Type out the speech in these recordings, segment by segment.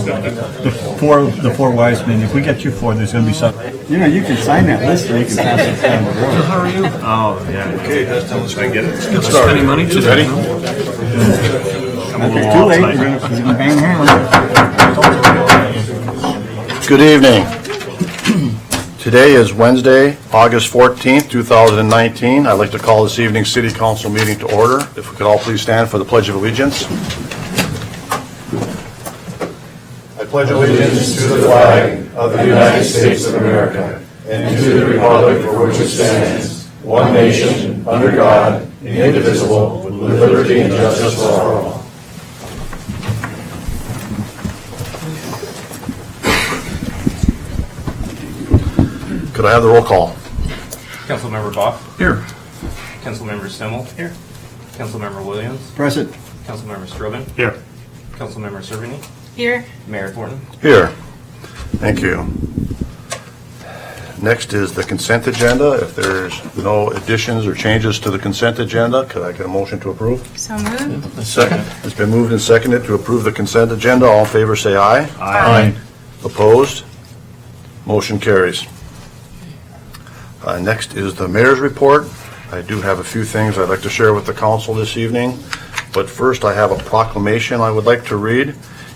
The four wise men. If we get you four, there's going to be some. You know, you can sign that list or you can pass it down the road. How are you? Oh, yeah. Okay, let's get it. Get spending money. Ready? If it's too late, we're going to bang hands. Good evening. Today is Wednesday, August 14th, 2019. I'd like to call this evening's City Council meeting to order. If we could all please stand for the Pledge of Allegiance. I pledge allegiance to the flag of the United States of America and to the republic for which it stands, one nation, under God, indivisible, with liberty and justice for all. Could I have the roll call? Councilmember Boff. Here. Councilmember Stimmel. Here. Councilmember Williams. Present. Councilmember Strobehn. Here. Councilmember Cerveny. Here. Mayor Thornton. Here. Thank you. Next is the consent agenda. If there's no additions or changes to the consent agenda, could I get a motion to approve? So moved. Second. It's been moved and seconded to approve the consent agenda. All in favor say aye. Aye. Opposed? Motion carries. Next is the mayor's report. I do have a few things I'd like to share with the council this evening, but first I have a proclamation I would like to read.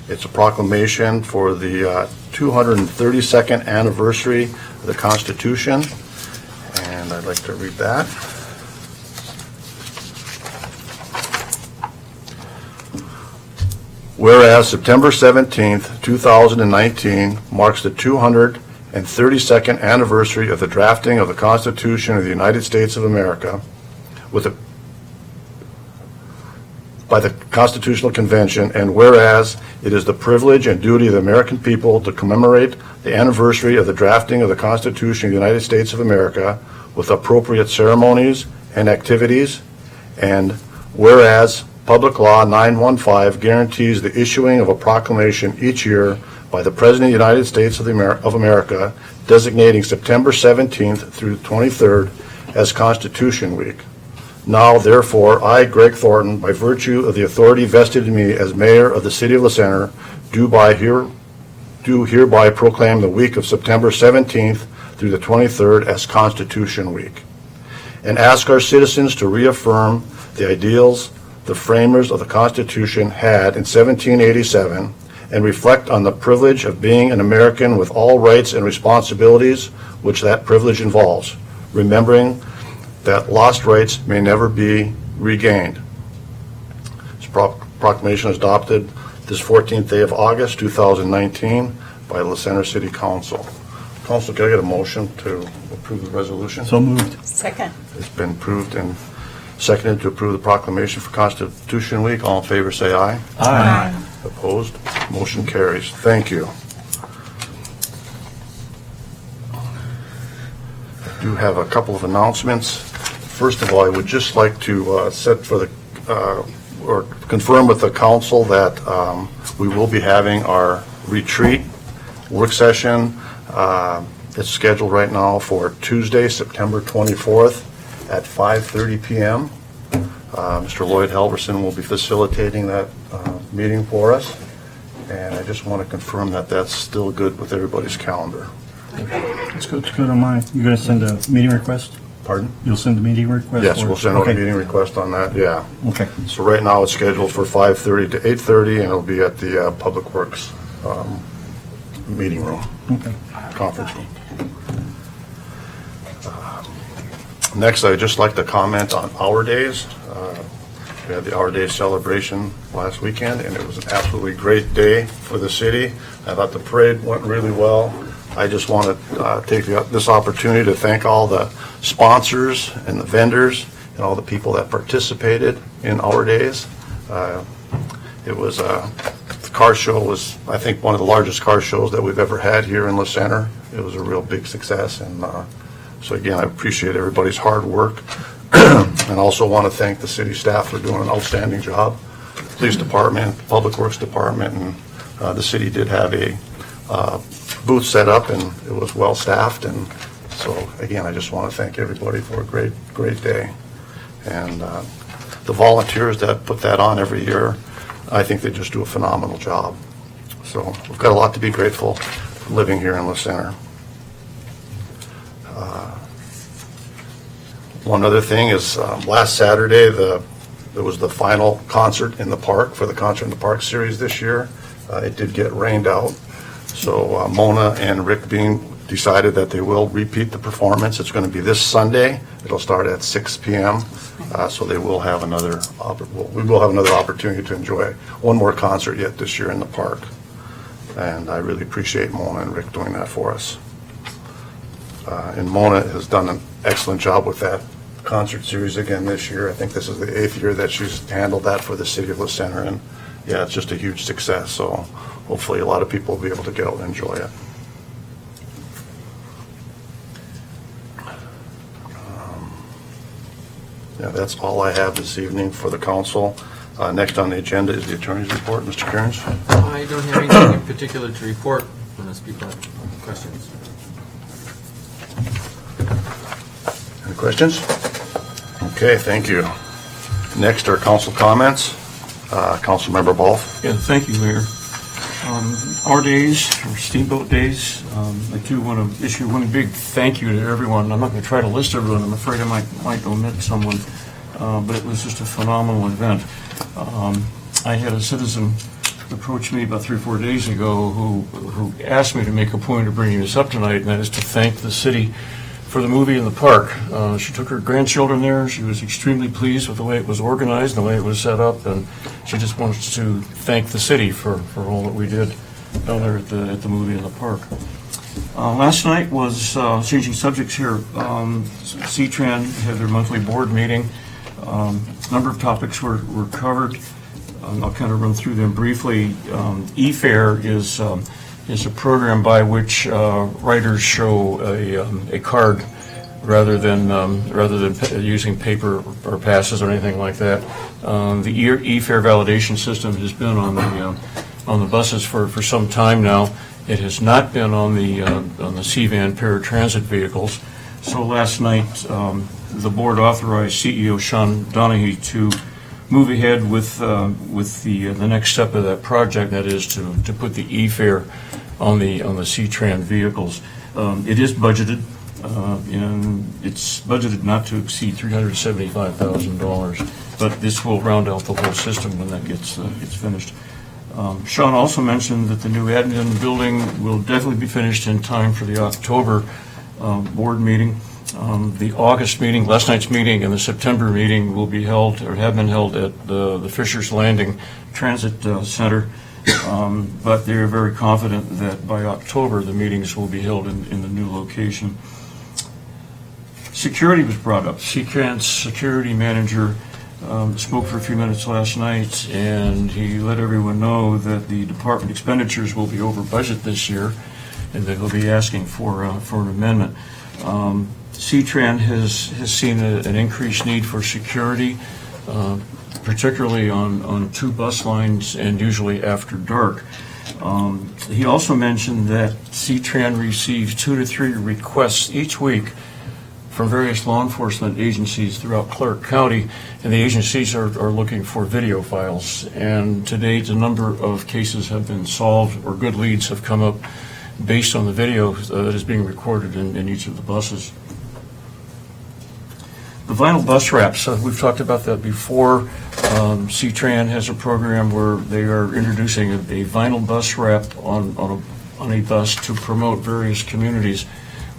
It's a proclamation for the 232nd anniversary of the Constitution, and I'd like to read that. Whereas September 17th, 2019 marks the 232nd anniversary of the drafting of the Constitution of the United States of America by the Constitutional Convention, and whereas it is the privilege and duty of the American people to commemorate the anniversary of the drafting of the Constitution of the United States of America with appropriate ceremonies and activities, and whereas Public Law 915 guarantees the issuing of a proclamation each year by the President of the United States of America designating September 17th through 23rd as Constitution Week. Now, therefore, I, Greg Thornton, by virtue of the authority vested in me as mayor of the City of La Center, do hereby proclaim the week of September 17th through the 23rd as Constitution Week, and ask our citizens to reaffirm the ideals the framers of the Constitution had in 1787 and reflect on the privilege of being an American with all rights and responsibilities which that privilege involves, remembering that lost rights may never be regained. This proclamation is adopted this 14th day of August 2019 by La Center City Council. Council, can I get a motion to approve the resolution? So moved. Second. It's been approved and seconded to approve the proclamation for Constitution Week. All in favor say aye. Aye. Opposed? Motion carries. Thank you. I do have a couple of announcements. First of all, I would just like to set for the or confirm with the council that we will be having our retreat work session. It's scheduled right now for Tuesday, September 24th at 5:30 p.m. Mr. Lloyd Halverson will be facilitating that meeting for us, and I just want to confirm that that's still good with everybody's calendar. It's good on mine. You're going to send a meeting request? Pardon? You'll send a meeting request? Yes, we'll send out a meeting request on that, yeah. Okay. So right now it's scheduled for 5:30 to 8:30, and it'll be at the Public Works meeting room, Okay. conference room. Next, I'd just like to comment on Our Days. We had the Our Days celebration last weekend, and it was an absolutely great day for the city. I thought the parade went really well. I just want to take this opportunity to thank all the sponsors and the vendors and all the people that participated in Our Days. It was the car show was, I think, one of the largest car shows that we've ever had here in La Center. It was a real big success, and so again, I appreciate everybody's hard work, and also want to thank the city staff for doing an outstanding job. Police department, Public Works department, and the city did have a booth set up, and it was well staffed. And so again, I just want to thank everybody for a great day. And the volunteers that put that on every year, I think they just do a phenomenal job. So we've got a lot to be grateful for living here in La Center. One other thing is last Saturday, there was the final concert in the park for the Concert in the Park series this year. It did get rained out. So Mona and Rick Bean decided that they will repeat the performance. It's going to be this Sunday. It'll start at 6 p.m. So they will have we will have another opportunity to enjoy one more concert yet this year in the park. And I really appreciate Mona and Rick doing that for us. And Mona has done an excellent job with that concert series again this year. I think this is the 8th year that she's handled that for the city of La Center, and yeah, it's just a huge success. So hopefully a lot of people will be able to get out and enjoy it. Yeah, that's all I have this evening for the council. Next on the agenda is the attorney's report. Mr. Kearns? I don't have anything in particular to report unless people have questions. Any questions? Okay, thank you. Next are council comments. Councilmember Boff. Yeah, thank you, Mayor. Our days, or Steamboat Days, I do want to issue one big thank you to everyone. I'm not going to try to list everyone. I'm afraid I might omit someone, but it was just a phenomenal event. I had a citizen approach me about 3 or 4 days ago who asked me to make a point of bringing this up tonight, and that is to thank the city for the movie in the park. She took her grandchildren there. She was extremely pleased with the way it was organized and the way it was set up, and she just wants to thank the city for all that we did down there at the movie in the park. Last night was, changing subjects here, C-Tran had their monthly board meeting. A number of topics were covered. I'll kind of run through them briefly. E-Fair is a program by which writers show a card rather than using paper or passes or anything like that. The E-Fair validation system has been on the buses for some time now. It has not been on the C-Van paratransit vehicles. So last night, the board authorized CEO Sean Donahue to move ahead with the next step of that project, that is to put the E-Fare on the C-Tran vehicles. It is budgeted, and it's budgeted not to exceed $375,000, but this will round out the whole system when that gets finished. Sean also mentioned that the new admin building will definitely be finished in time for the October board meeting. The August meeting, last night's meeting, and the September meeting will be held, or have been held, at the Fisher's Landing Transit Center. But they're very confident that by October the meetings will be held in the new location. Security was brought up. C-Tran's security manager spoke for a few minutes last night, and he let everyone know that the department expenditures will be over budget this year, and they will be asking for an amendment. C-Tran has seen an increased need for security, particularly on 2 bus lines and usually after dark. He also mentioned that C-Tran receives 2 to 3 requests each week from various law enforcement agencies throughout Clark County, and the agencies are looking for video files. And to date, a number of cases have been solved, or good leads have come up based on the video that is being recorded in each of the buses. The vinyl bus wraps, we've talked about that before. C-Tran has a program where they are introducing a vinyl bus wrap on a bus to promote various communities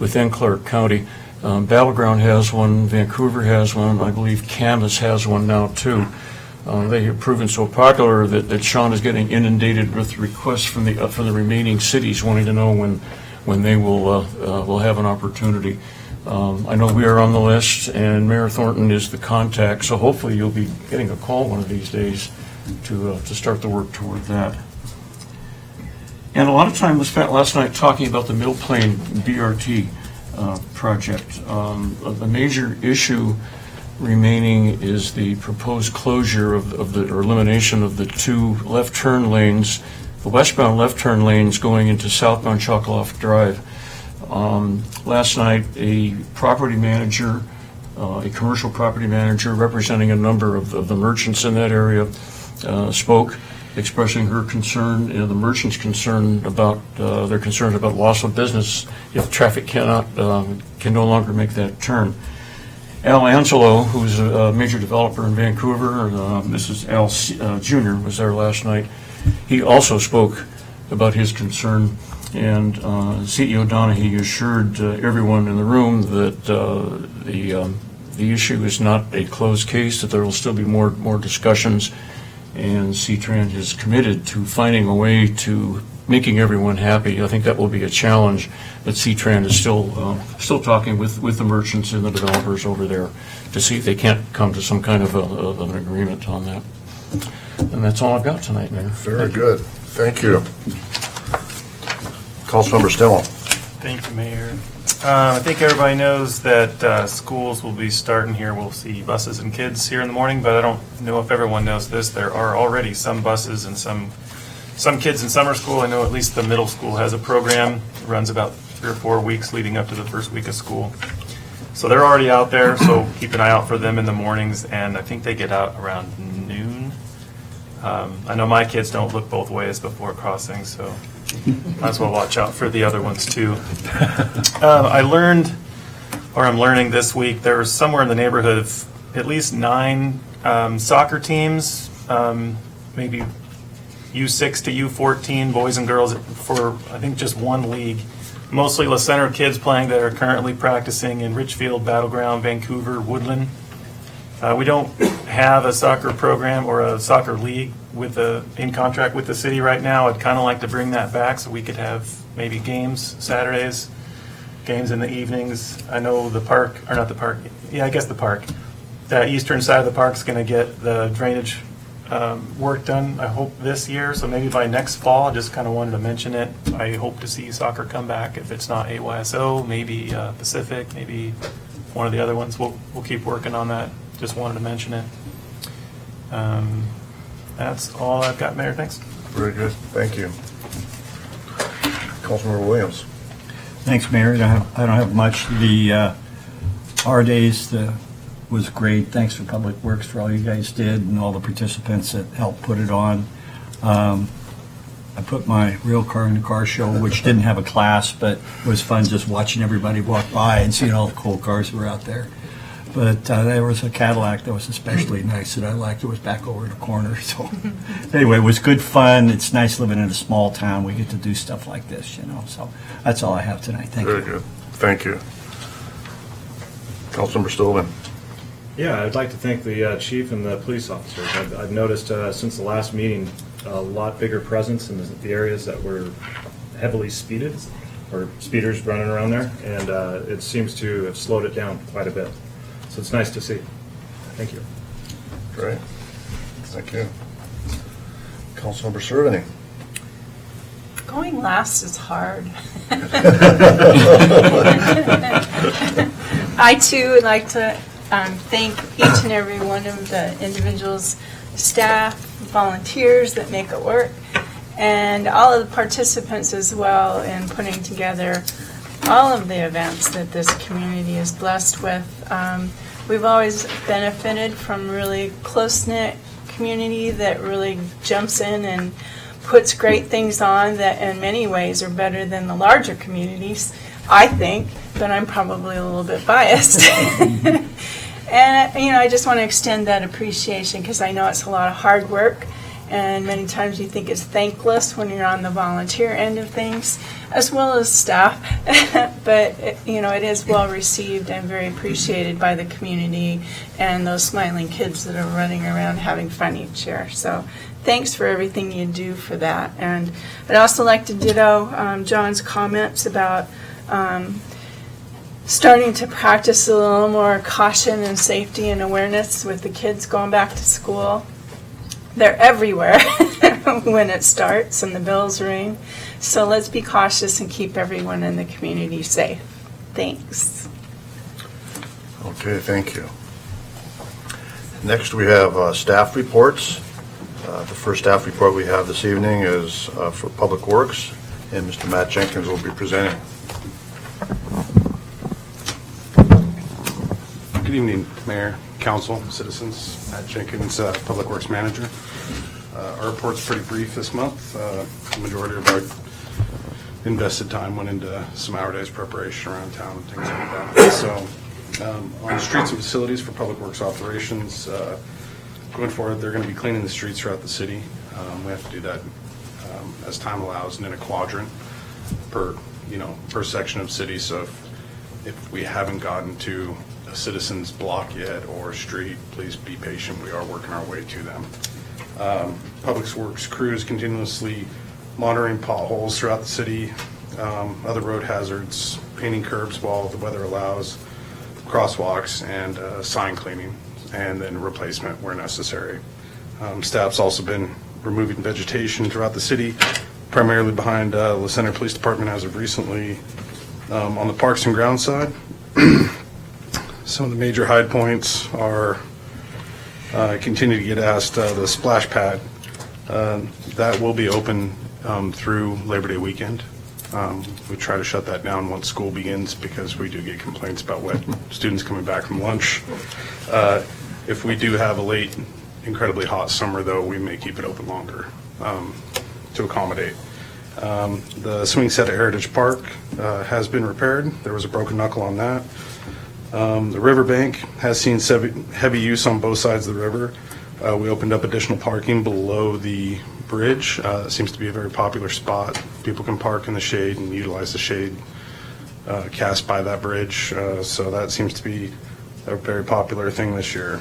within Clark County. Battleground has one, Vancouver has one, I believe Canvas has one now too. They have proven so popular that Sean is getting inundated with requests from the remaining cities wanting to know when they will have an opportunity. I know we are on the list, and Mayor Thornton is the contact, so hopefully you'll be getting a call one of these days to start the work toward that. And a lot of time was spent last night talking about the Mill Plain BRT project. A major issue remaining is the proposed closure or elimination of the 2 left turn lanes, the westbound left turn lanes going into southbound Chocoloff Drive. Last night, a property manager, a commercial property manager representing a number of the merchants in that area spoke, expressing her concern, the merchants' concern about, their concerns about loss of business if traffic can no longer make that turn. Al Angelo, who's a major developer in Vancouver, this is Al Jr., was there last night. He also spoke about his concern, and CEO Donahue assured everyone in the room that the issue is not a closed case, that there will still be more discussions, and C-Tran is committed to finding a way to making everyone happy. I think that will be a challenge, but C-Tran is still talking with the merchants and the developers over there to see if they can't come to some kind of an agreement on that. And that's all I've got tonight, Mayor. Very good. Thank you. Councilmember Stimmel. Thank you, Mayor. I think everybody knows that schools will be starting here. We'll see buses and kids here in the morning, but I don't know if everyone knows this. There are already some buses and some kids in summer school. I know at least the middle school has a program. It runs about 3 or 4 weeks leading up to the first week of school. So they're already out there, so keep an eye out for them in the mornings, and I think they get out around noon. I know my kids don't look both ways before crossing, so might as well watch out for the other ones too. I'm learning this week, there's somewhere in the neighborhood of at least 9 soccer teams, maybe U6 to U14, boys and girls, for I think just one league. Mostly La Center kids playing that are currently practicing in Richfield, Battleground, Vancouver, Woodland. We don't have a soccer program or a soccer league in contract with the city right now. I'd kind of like to bring that back so we could have maybe games Saturdays, games in the evenings. I know the park, or not the park, yeah, I guess the park. The eastern side of the park's going to get the drainage work done, I hope, this year. So maybe by next fall, I just kind of wanted to mention it. I hope to see soccer come back. If it's not AYSO, maybe Pacific, maybe one of the other ones. We'll keep working on that. Just wanted to mention it. That's all I've got, Mayor. Thanks. Very good. Thank you. Councilmember Williams. Thanks, Mayor. I don't have much. The our days was great. Thanks for Public Works for all you guys did and all the participants that helped put it on. I put my real car in the car show, which didn't have a class, but it was fun just watching everybody walk by and seeing all the cool cars that were out there. But there was a Cadillac that was especially nice that I liked. It was back over the corner. So anyway, it was good fun. It's nice living in a small town. We get to do stuff like this, you know. So that's all I have tonight. Thank you. Very good. Thank you. Councilmember Strobehn. Yeah, I'd like to thank the chief and the police officers. I've noticed since the last meeting a lot bigger presence in the areas that were heavily speeded, or speeders running around there, and it seems to have slowed it down quite a bit. So it's nice to see. Thank you. Great. Thank you. Councilmember Cerveny. Going last is hard. I too would like to thank each and every one of the individuals, staff, volunteers that make it work, and all of the participants as well in putting together all of the events that this community is blessed with. We've always benefited from really close-knit community that really jumps in and puts great things on that in many ways are better than the larger communities, I think, but I'm probably a little bit biased. And, you know, I just want to extend that appreciation because I know it's a lot of hard work, and many times you think it's thankless when you're on the volunteer end of things, as well as staff. But, you know, it is well received and very appreciated by the community and those smiling kids that are running around having fun each year. So thanks for everything you do for that. And I'd also like to ditto John's comments about starting to practice a little more caution and safety and awareness with the kids going back to school. They're everywhere when it starts and the bells ring. So let's be cautious and keep everyone in the community safe. Thanks. Okay, thank you. Next, we have staff reports. The first staff report we have this evening is for Public Works, and Mr. Matt Jenkins will be presenting. Good evening, Mayor, Council, citizens. Matt Jenkins, Public Works Manager. Our report's pretty brief this month. The majority of our invested time went into some hour days preparation around town and things like that. So on the streets and facilities for public works operations, going forward, they're going to be cleaning the streets throughout the city. We have to do that as time allows and in a quadrant per section of city. So if we haven't gotten to a citizen's block yet or street, please be patient. We are working our way to them. Public Works crews continuously monitoring potholes throughout the city, other road hazards, painting curbs while the weather allows, crosswalks, and sign cleaning, and then replacement where necessary. Staff's also been removing vegetation throughout the city, primarily behind La Center Police Department as of recently. On the Parks and Grounds side, some of the major high points are continue to get asked the splash pad. That will be open through Labor Day weekend. We try to shut that down once school begins because we do get complaints about wet students coming back from lunch. If we do have a late, incredibly hot summer, though, we may keep it open longer to accommodate. The swing set at Heritage Park has been repaired. There was a broken knuckle on that. The riverbank has seen heavy use on both sides of the river. We opened up additional parking below the bridge. It seems to be a very popular spot. People can park in the shade and utilize the shade cast by that bridge. So that seems to be a very popular thing this year.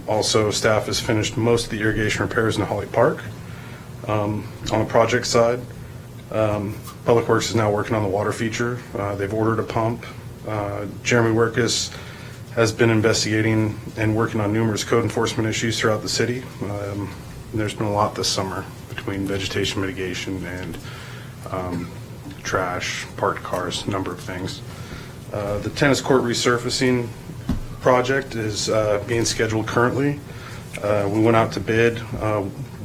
Also, staff has finished most of the irrigation repairs in Holly Park. On the project side, Public Works is now working on the water feature. They've ordered a pump. Jeremy Workus has been investigating and working on numerous code enforcement issues throughout the city. There's been a lot this summer between vegetation mitigation and trash, parked cars, a number of things. The tennis court resurfacing project is being scheduled currently. We went out to bid.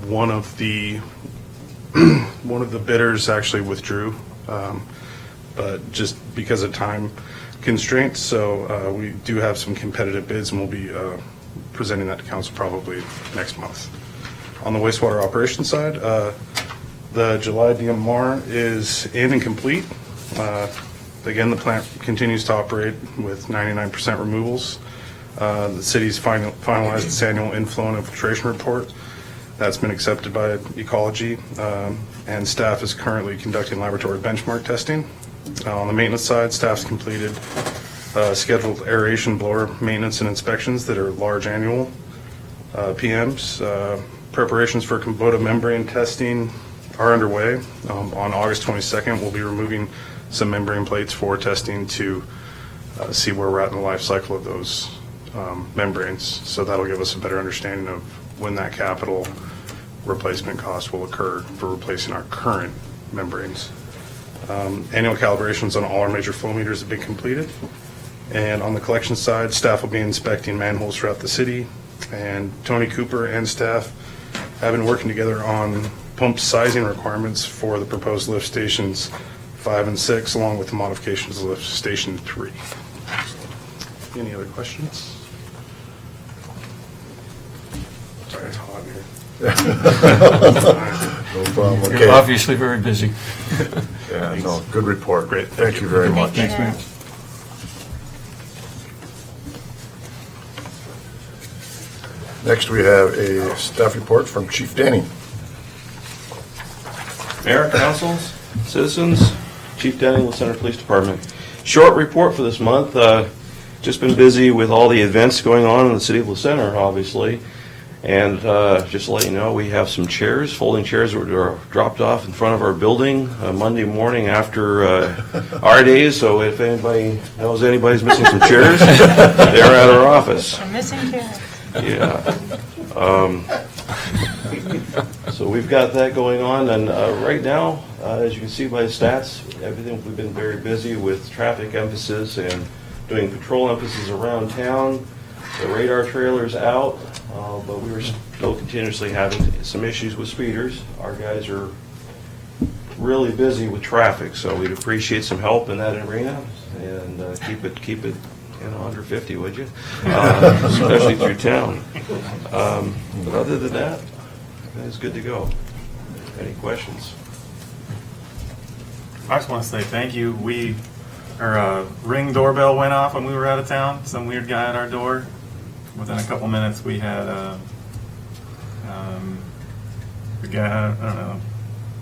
One of the bidders actually withdrew, but just because of time constraints. So we do have some competitive bids, and we'll be presenting that to council probably next month. On the wastewater operations side, the July DMR is in and complete. Again, the plant continues to operate with 99% removals. The city's finalized its annual inflow and infiltration report. That's been accepted by Ecology, and staff is currently conducting laboratory benchmark testing. On the maintenance side, staff's completed scheduled aeration blower maintenance and inspections that are large annual PMs. Preparations for Kubota membrane testing are underway. On August 22nd, we'll be removing some membrane plates for testing to see where we're at in the life cycle of those membranes. So that'll give us a better understanding of when that capital replacement cost will occur for replacing our current membranes. Annual calibrations on all our major flow meters have been completed. And on the collection side, staff will be inspecting manholes throughout the city. And Tony Cooper and staff have been working together on pump sizing requirements for the proposed lift stations 5 and 6, along with the modifications of lift station 3. Any other questions? Sorry, it's hot in here. No problem. You're Okay. obviously very busy. Yeah, no, good report. Great. Thank you very much. Thank you. Next, we have a staff report from Chief Denny. Mayor, councils, citizens, Chief Denny, La Center Police Department. Short report for this month. Just been busy with all the events going on in the city of La Center, obviously. And just to let you know, we have some chairs, folding chairs that were dropped off in front of our building Monday morning after our days. So if anybody knows anybody's missing some chairs, they're at our office. I'm missing chairs. Yeah. So we've got that going on, and right now, as you can see by the stats, everything, we've been very busy with traffic emphasis and doing patrol emphasis around town. The radar trailer's out, but we were still continuously having some issues with speeders. Our guys are really busy with traffic, so we'd appreciate some help in that arena, and keep it under 50, would you? Especially through town. But other than that, Everything's good to go. Any questions? I just want to say thank you. Our Ring doorbell went off when we were out of town. Some weird guy at our door. Within a couple minutes, we had the guy, I don't know,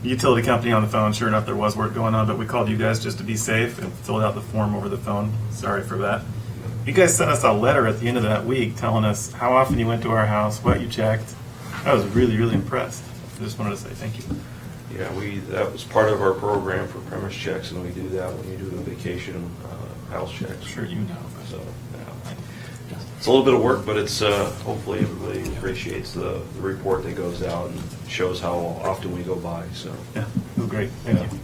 utility company on the phone. Sure enough, there was work going on, but we called you guys just to be safe and filled out the form over the phone. Sorry for that. You guys sent us a letter at the end of that week telling us how often you went to our house, what you checked. I was really, really impressed. I just wanted to say thank you. Yeah, that was part of our program for premise checks, and we do that when you do the vacation house checks. Sure you know. So, yeah. It's a little bit of work, but it's hopefully everybody appreciates the report that goes out and shows how often we go by. So, Yeah, it was great. Thank you.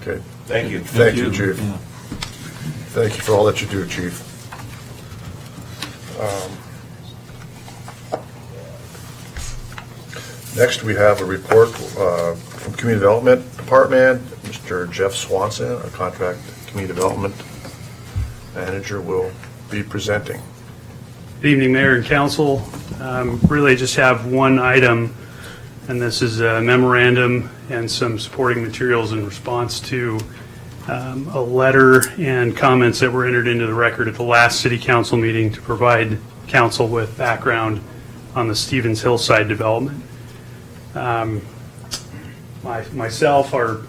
Okay. thank you. Thank you, Chief. Thank you for all that you do, Chief. Next, we have a report from Community Development Department. Mr. Jeff Swanson, our Contract Community Development Manager, will be presenting. Good evening, Mayor and Council. Really just have one item, and this is a memorandum and some supporting materials in response to a letter and comments that were entered into the record at the last City Council meeting to provide Council with background on the Stevens Hillside development. Myself, our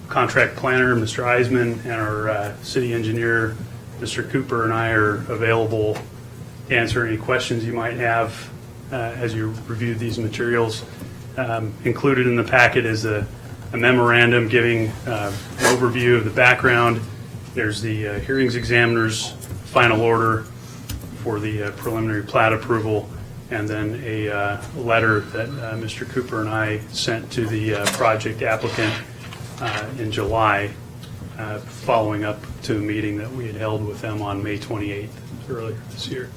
contract planner, Mr. Eisman, and our city engineer, Mr. Cooper, and I are available to answer any questions you might have as you review these materials. Included in the packet is a memorandum giving an overview of the background. There's the hearings examiner's final order for the preliminary plat approval, and then a letter that Mr. Cooper and I sent to the project applicant in July, following up to a meeting that we had held with them on May 28th earlier this year.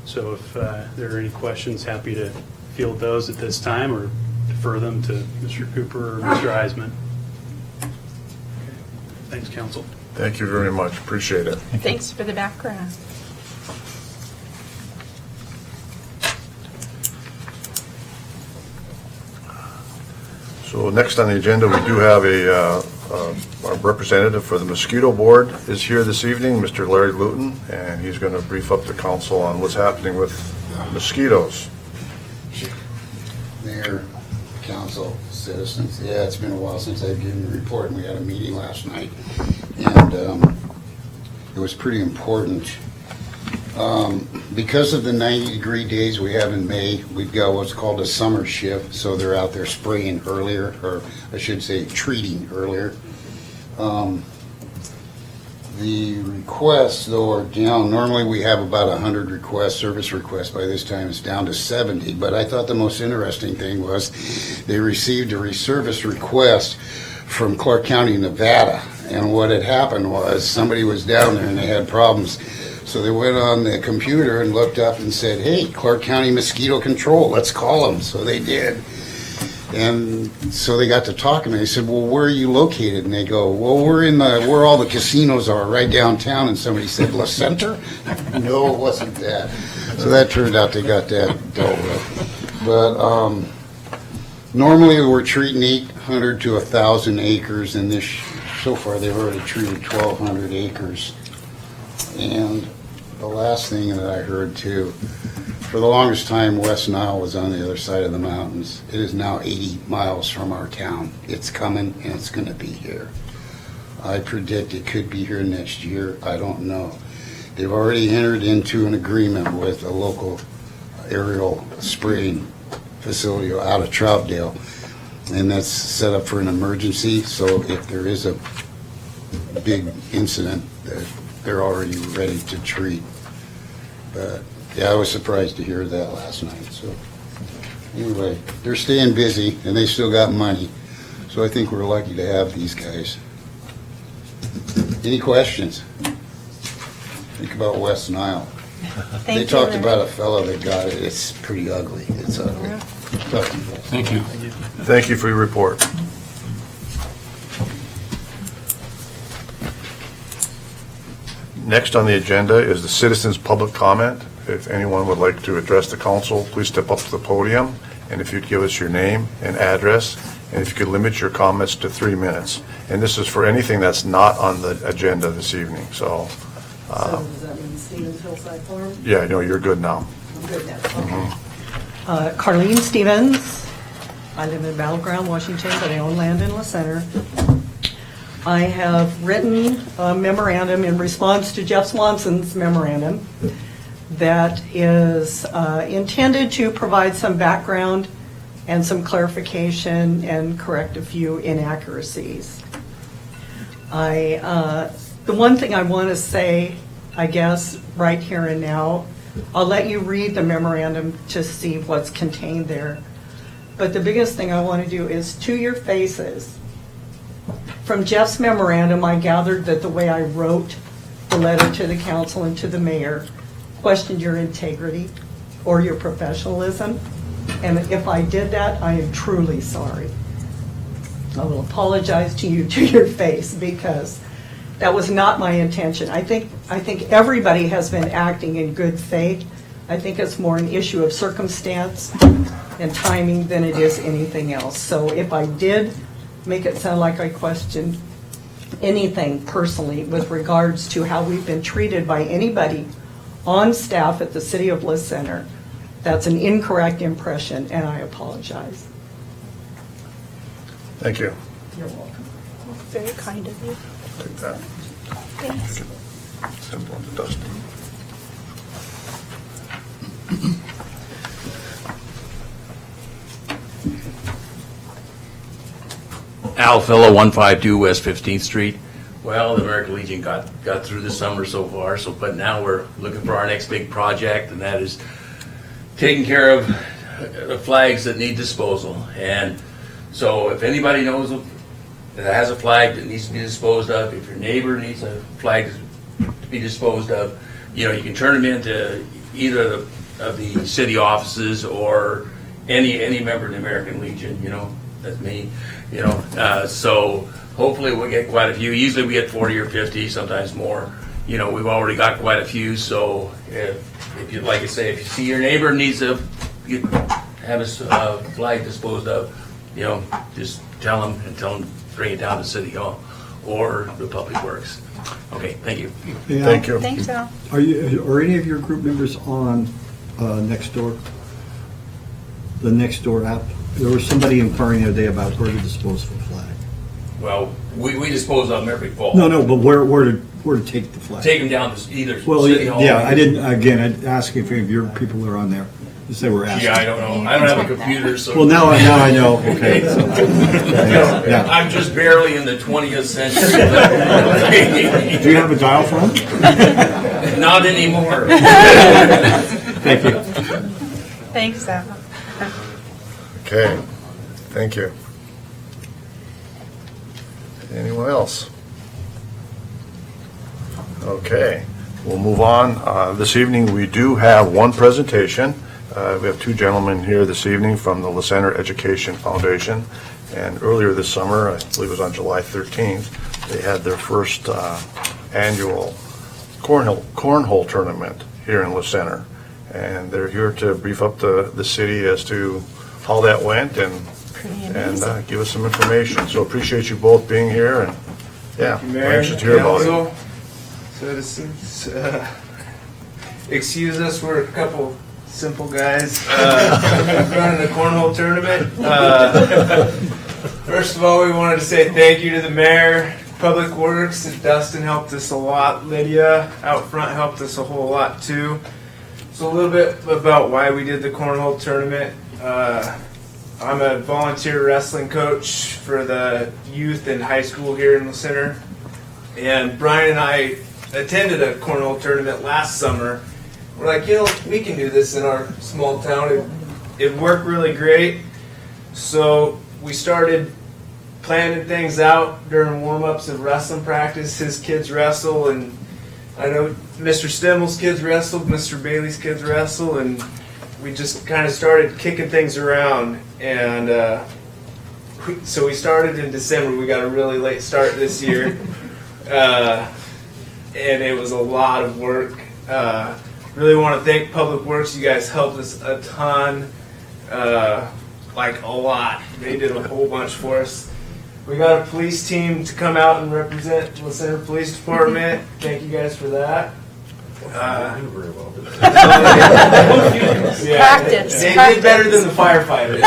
So if there are any questions, happy to field those at this time or defer them to Mr. Cooper or Mr. Eisman. Okay. Thanks, Council. Thank you very much. Appreciate it. Thanks for the background. So next on the agenda, we do have our representative for the Mosquito Board is here this evening, Mr. Larry Luton, and he's going to brief up the council on what's happening with mosquitoes. Mayor, council, citizens, yeah, it's been a while since I've given a report, and we had a meeting last night, and it was pretty important. Because of the 90-degree days we have in May, we've got what's called a summer shift, so they're out there spraying earlier, or I should say treating earlier. The requests, though, are down. Normally we have about 100 requests, service requests. By this time it's down to 70, but I thought the most interesting thing was they received a reservice request from Clark County, Nevada, and what had happened was somebody was down there and they had problems. So they went on the computer and looked up and said, hey, Clark County Mosquito Control, let's call them. So they did. And so they got to talking. They said, well, where are you located? And they go, well, we're in where all the casinos are, right downtown. And somebody said, La Center? No, it wasn't that. So that turned out they got that dealt with. But normally we're treating 800 to 1,000 acres. And so far they've already treated 1,200 acres. And the last thing that I heard too, for the longest time, West Nile was on the other side of the mountains. It is now 80 miles from our town. It's coming and it's going to be here. I predict it could be here next year. I don't know. They've already entered into an agreement with a local aerial spraying facility out of Troutdale, and that's set up for an emergency. So if there is a big incident, they're already ready to treat. But yeah, I was surprised to hear that last night. So anyway, they're staying busy and they still got money. So I think we're lucky to have these guys. Any questions? Think about West Nile. They talked about a fellow that got it. It's pretty ugly. It's ugly. Thank you. Thank you for your report. Next on the agenda is the citizens' public comment. If anyone would like to address the council, please step up to the podium and if you'd give us your name and address, and if you could limit your comments to 3 minutes. And this is for anything that's not on the agenda this evening, so. So does that mean Stevens Hillside Farm? Yeah, no, you're good now. I'm good now. Okay. Carlene Stevens. I live in Battleground, Washington, but I own land in La Center. I have written a memorandum in response to Jeff Swanson's memorandum that is intended to provide some background and some clarification and correct a few inaccuracies. The one thing I want to say, I guess, right here and now, I'll let you read the memorandum to see what's contained there. But the biggest thing I want to do is to your faces. From Jeff's memorandum, I gathered that the way I wrote the letter to the council and to the mayor questioned your integrity or your professionalism. And if I did that, I am truly sorry. I will apologize to you to your face because that was not my intention. I think everybody has been acting in good faith. I think it's more an issue of circumstance and timing than it is anything else. So if I did make it sound like I questioned anything personally with regards to how we've been treated by anybody on staff at the City of Bliss Center, that's an incorrect impression, and I apologize. Thank you. You're welcome. Very kind of you. Take that. Thanks. Send one to Dustin. Al Fellow, 152 West 15th Street. Well, the American Legion got through the summer so far, but now we're looking for our next big project, and that is taking care of the flags that need disposal. And so if anybody knows that has a flag that needs to be disposed of, if your neighbor needs a flag to be disposed of, you can turn them into either of the city offices or any member of the American Legion, that's me, so hopefully we'll get quite a few. Usually we get 40 or 50, sometimes more. We've already got quite a few, so if you'd like to say, if you see your neighbor needs to have a flag disposed of, just tell them bring it down to City Hall or the Public Works. Okay, thank you. Yeah. Thank you. Thanks, Al. Are any of your group members on Nextdoor? The Nextdoor app? There was somebody inquiring the other day about where to dispose of a flag. Well, we dispose of them every fall. No, but where to take the flag? Take them down to either Well, City Hall. yeah, I didn't. Again, I'd ask if any of your people are on there. Just they were asking. Yeah, I don't know. I don't have a computer, so. Well, now I know. Okay. So, yeah. I'm just barely in the 20th century. Do you have a dial phone? Not anymore. Thank you. Thanks, Al. Okay, thank you. Anyone else? Okay, we'll move on. This evening, we do have one presentation. We have two gentlemen here this evening from the La Center Education Foundation. And earlier this summer, I believe it was on July 13th, they had their first annual cornhole tournament here in La Center. And they're here to brief up the city as to how that went and give us some information. So appreciate you both being here, and yeah, we're anxious to hear about it. Citizens, excuse us, we're a couple simple guys running a cornhole tournament. First of all, we wanted to say thank you to the mayor, Public Works. Dustin helped us a lot. Lydia out front helped us a whole lot too. So a little bit about why we did the cornhole tournament. I'm a volunteer wrestling coach for the youth and high school here in the center. And Brian and I attended a cornhole tournament last summer. We're like, we can do this in our small town. It worked really great. So we started planning things out during warm-ups of wrestling practice. His kids wrestle, and I know Mr. Stimmel's kids wrestled, Mr. Bailey's kids wrestle, and we just kind of started kicking things around. And so we started in December. We got a really late start this year. And it was a lot of work. Really want to thank Public Works. You guys helped us a ton. like a lot. They did a whole bunch for us. We got a police team to come out and represent the Center Police Department. Thank you guys for that. Practice. They did better than the firefighters.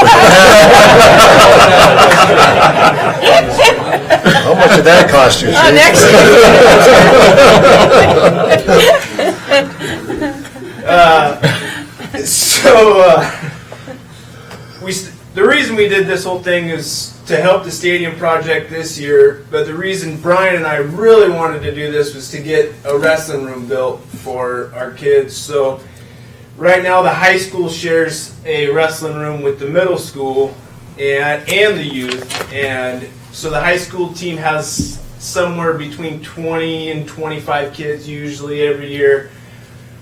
How much did that cost you, Oh, next. The reason we did this whole thing is to help the stadium project this year, but the reason Brian and I really wanted to do this was to get a wrestling room built for our kids. So right now the high school shares a wrestling room with the middle school and the youth, and so the high school team has somewhere between 20 and 25 kids usually every year.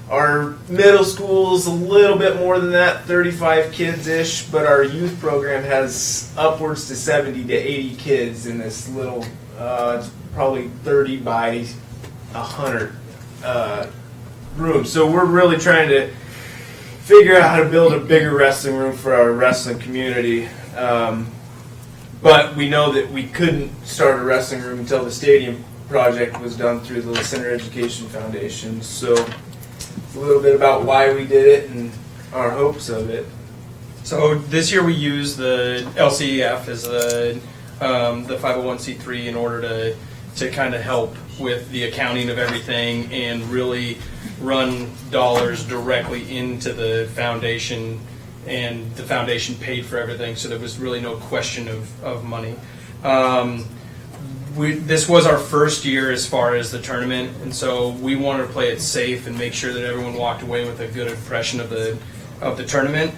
Our middle school is a little bit more than that, 35 kids-ish, but our youth program has upwards to 70 to 80 kids in this little, it's probably 30 by 100 room. So we're really trying to figure out how to build a bigger wrestling room for our wrestling community. But we know that we couldn't start a wrestling room until the stadium project was done through the Center Education Foundation. So a little bit about why we did it and our hopes of it. So this year we used the LCEF as the 501c3 in order to kind of help with the accounting of everything and really run dollars directly into the foundation, and the foundation paid for everything, so there was really no question of money. This was our first year as far as the tournament, and so we wanted to play it safe and make sure that everyone walked away with a good impression of the tournament.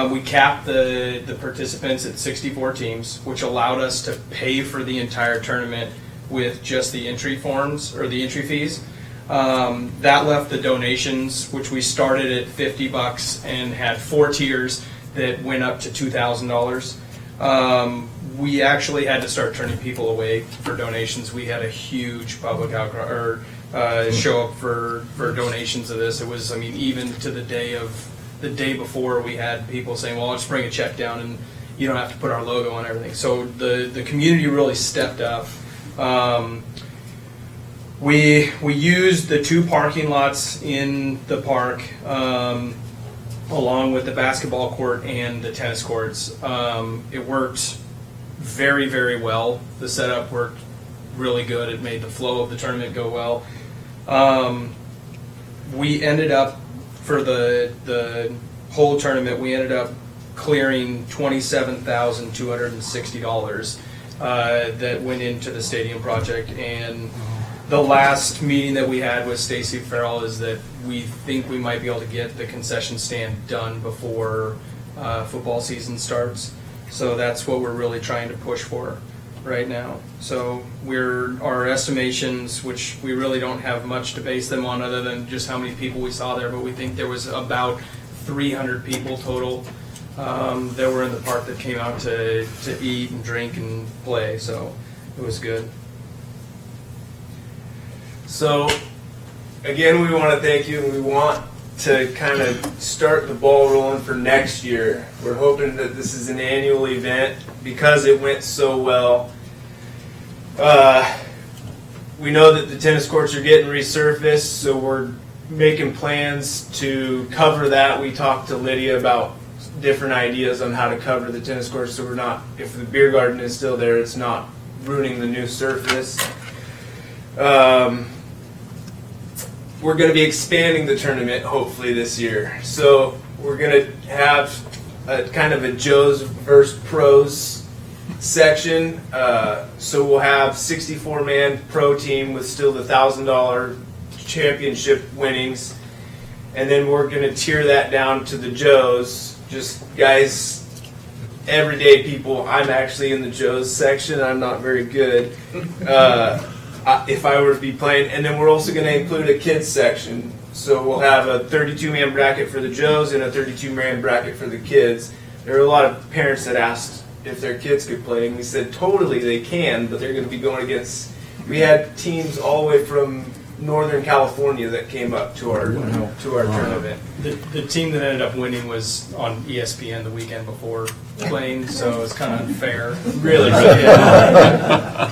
We capped the participants at 64 teams, which allowed us to pay for the entire tournament with just the entry forms or the entry fees. That left the donations, which we started at $50 and had 4 tiers that went up to $2,000. We actually had to start turning people away for donations. We had a huge public outcry or show up for donations of this. It was, I mean, even to the day before, we had people saying, "Well, I'll just bring a check down, and you don't have to put our logo on everything." So the community really stepped up. We used the 2 parking lots in the park, along with the basketball court and the tennis courts. It worked very, very well. The setup worked really good. It made the flow of the tournament go well. We ended up, for the whole tournament, we ended up clearing $27,260 that went into the stadium project. And the last meeting that we had with Stacy Farrell is that we think we might be able to get the concession stand done before football season starts. So that's what we're really trying to push for right now. So our estimations, which we really don't have much to base them on other than just how many people we saw there, but we think there was about 300 people total that were in the park that came out to eat and drink and play. So it was good. So again, we want to thank you, and we want to kind of start the ball rolling for next year. We're hoping that this is an annual event because it went so well. We know that the tennis courts are getting resurfaced, so we're making plans to cover that. We talked to Lydia about different ideas on how to cover the tennis courts, so we're not, if the beer garden is still there, it's not ruining the new surface. We're going to be expanding the tournament hopefully this year. So we're going to have a kind of a Joe's versus Pros section. So we'll have 64-man pro team with still the $1,000 championship winnings. And then we're going to tier that down to the Joes. Just guys, everyday people. I'm actually in the Joes section. I'm not very good. If I were to be playing, and then we're also going to include a kids section. So we'll have a 32-man bracket for the Joes and a 32-man bracket for the kids. There are a lot of parents that asked if their kids could play, and we said totally they can, but they're going to be going against, we had teams all the way from Northern California that came up to our tournament. The team that ended up winning was on ESPN the weekend before playing, so it's kind of unfair. Really, yeah.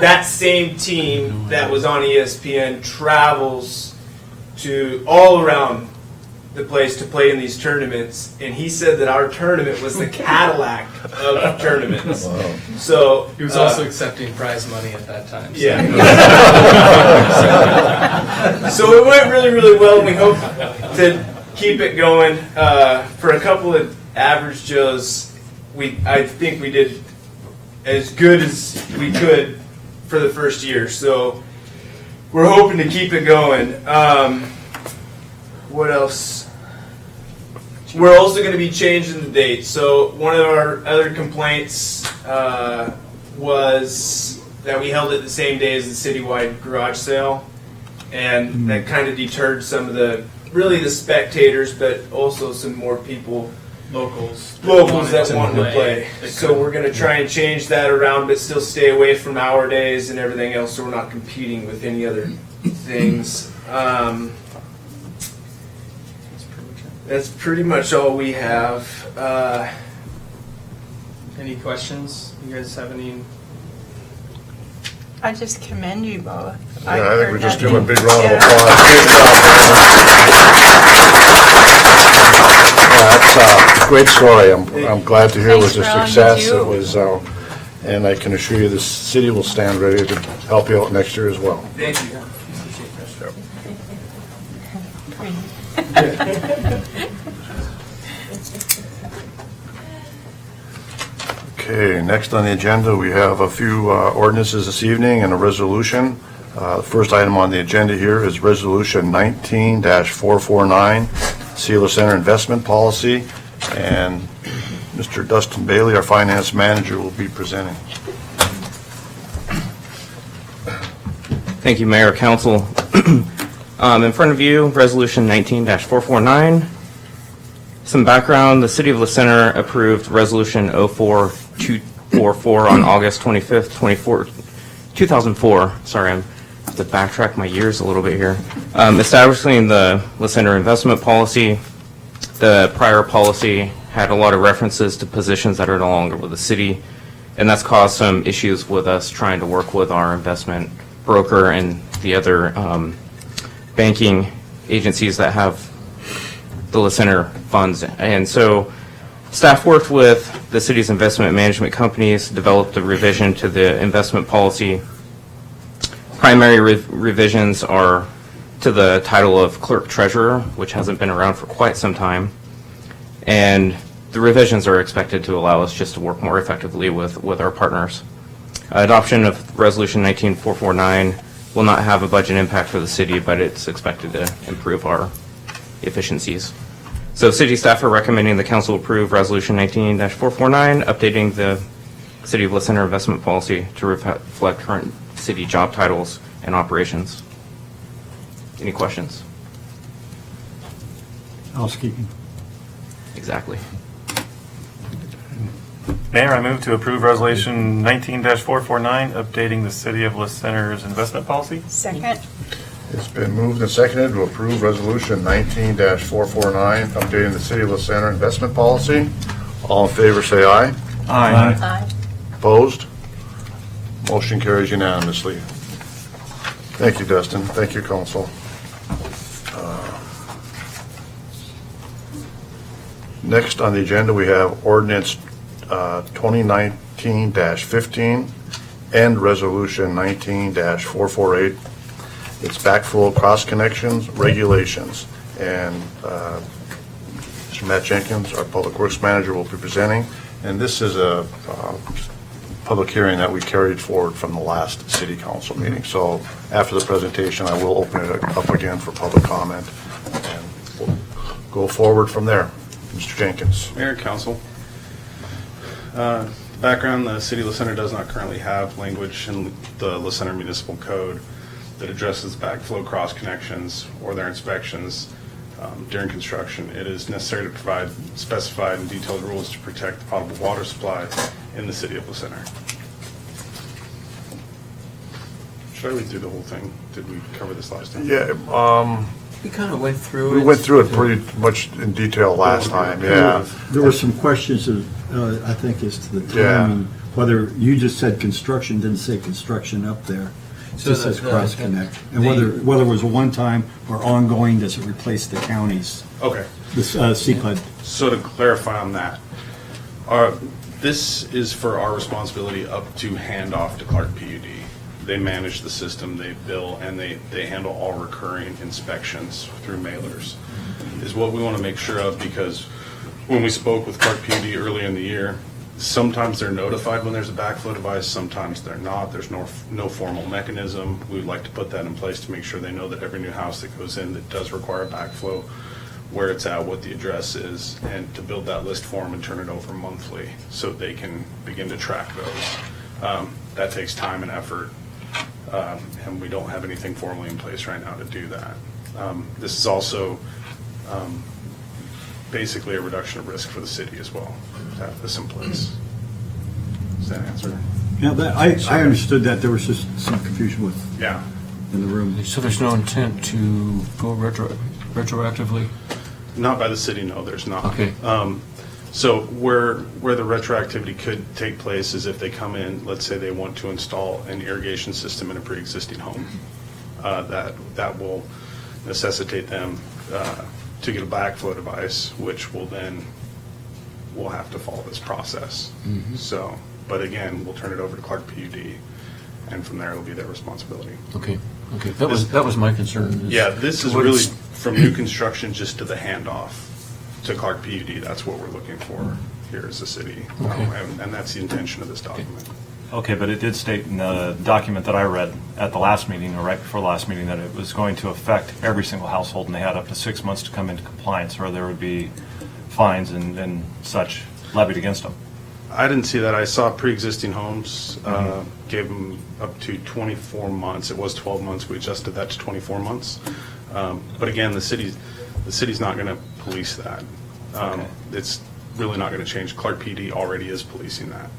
That same team that was on ESPN travels to all around the place to play in these tournaments, and he said that our tournament was the Cadillac of tournaments. Wow. So He was also accepting prize money at that time. So. yeah. So it went really, really well, and we hope to keep it going. For a couple of average Joes, I think we did as good as we could for the first year. So we're hoping to keep it going. What else? We're also going to be changing the date. So one of our other complaints was that we held it the same day as the citywide garage sale, and that kind of deterred some of the spectators, but also some more people, Locals that wanted to play. So we're going to try and change that around, but still stay away from our days and everything else, so we're not competing with any other things. That's pretty much all we have. Any questions? You guys have any? I just commend you both. Yeah, I think we just heard give a big round of Yeah. applause. That's a great story. I'm glad to hear it was a Thanks for all you success. do. It was, and I can assure you the city will stand ready to help you out next year as well. Thank you. Okay, next on the agenda, we have a few ordinances this evening and a resolution. The first item on the agenda here is Resolution 19-449, Sealer Center Investment Policy, and Mr. Dustin Bailey, our Finance Manager, will be presenting. Thank you, Mayor, Council. In front of you, Resolution 19-449. Some background, the City of La Center approved Resolution 04244 on August 25th, 2004. Sorry, I have to backtrack my years a little bit here. Establishing the La Center investment policy. The prior policy had a lot of references to positions that are no longer with the city, and that's caused some issues with us trying to work with our investment broker and the other banking agencies that have the La Center funds. And so staff worked with the city's investment management companies, developed a revision to the investment policy. Primary revisions are to the title of clerk treasurer, which hasn't been around for quite some time. And the revisions are expected to allow us just to work more effectively with our partners. Adoption of Resolution 19449 will not have a budget impact for the city, but it's expected to improve our efficiencies. So city staff are recommending the council approve Resolution 19-449, updating the City of La Center investment policy to reflect current city job titles and operations. Any questions? Housekeeping. Exactly. Mayor, I move to approve Resolution 19-449, updating the City of La Center's investment policy. Second. It's been moved and seconded to approve Resolution 19-449, updating the City of La Center investment policy. All in favor, say aye. Aye. Aye. Opposed? Motion carries unanimously. Thank you, Dustin. Thank you, Council. Next on the agenda, we have Ordinance 2019-15 and Resolution 19-448. It's backflow cross connections regulations. And Mr. Matt Jenkins, our Public Works Manager, will be presenting. And this is a public hearing that we carried forward from the last City Council meeting. So after the presentation, I will open it up again for public comment, and we'll go forward from there. Mr. Jenkins. Mayor and Council. Background, the City of La Center does not currently have language in the La Center Municipal Code that addresses backflow cross connections or their inspections during construction. It is necessary to provide specified and detailed rules to protect the potable water supply in the City of La Center. Should I read through the whole thing? Did we cover this last time? Yeah, We kind of went through we it. went through it pretty much in detail last time, yeah. There were some questions, I think, as to the Yeah. timing, whether, you just said construction, didn't say construction up there. It So just the- says the- cross-connect. And the- whether it was a one-time or ongoing, does it replace the counties, Okay. the CPUD? So to clarify on that, this is for our responsibility up to hand off to Clark PUD. They manage the system, they bill, and they handle all recurring inspections through mailers, is what we want to make sure of, because when we spoke with Clark PUD earlier in the year, sometimes they're notified when there's a backflow device, sometimes they're not. There's no formal mechanism. We would like to put that in place to make sure they know that every new house that goes in that does require a backflow, where it's at, what the address is, and to build that list for them and turn it over monthly so they can begin to track those. That takes time and effort, and we don't have anything formally in place right now to do that. This is also basically a reduction of risk for the city as well, to have this in place. Does that answer? Yeah, I understood that. There was just some confusion with, Yeah. in the room. So there's no intent to go retroactively? Not by the city, no, there's not. Okay. So where the retroactivity could take place is if they come in, let's say they want to install an irrigation system in a pre-existing home. That will necessitate them to get a backflow device, which will have to follow this process. So, but again, we'll turn it over to Clark PUD, and from there it'll be their responsibility. Okay. That was my concern. Yeah, this is really from new construction just to the handoff to Clark PUD. That's what we're looking for here as a city. And that's the intention of this document. Okay, but it did state in the document that I read at the last meeting, or right before the last meeting, that it was going to affect every single household, and they had up to 6 months to come into compliance, or there would be fines and such levied against them. I didn't see that. I saw pre-existing homes, gave them up to 24 months. It was 12 months. We adjusted that to 24 months. But again, the city's not going to police that. It's really not going to change. Clark PD already is policing that.